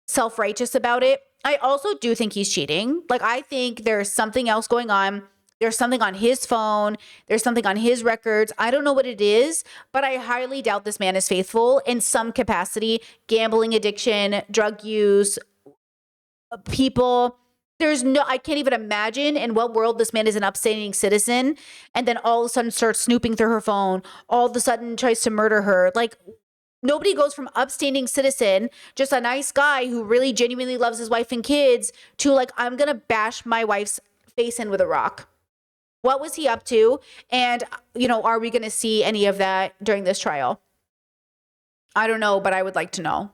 self-righteous about it. I also do think he's cheating. Like, I think there's something else going on. There's something on his phone. There's something on his records. I don't know what it is, but I highly doubt this man is faithful in some capacity. Gambling addiction, drug use, people. I can't even imagine in what world this man is an upstanding citizen and then all of a sudden starts snooping through her phone, all of a sudden tries to murder her. Like, nobody goes from upstanding citizen, just a nice guy who really genuinely loves his wife and kids, to like, I'm going to bash my wife's face in with a rock. What was he up to? And, you know, are we going to see any of that during this trial? I don't know, but I would like to know.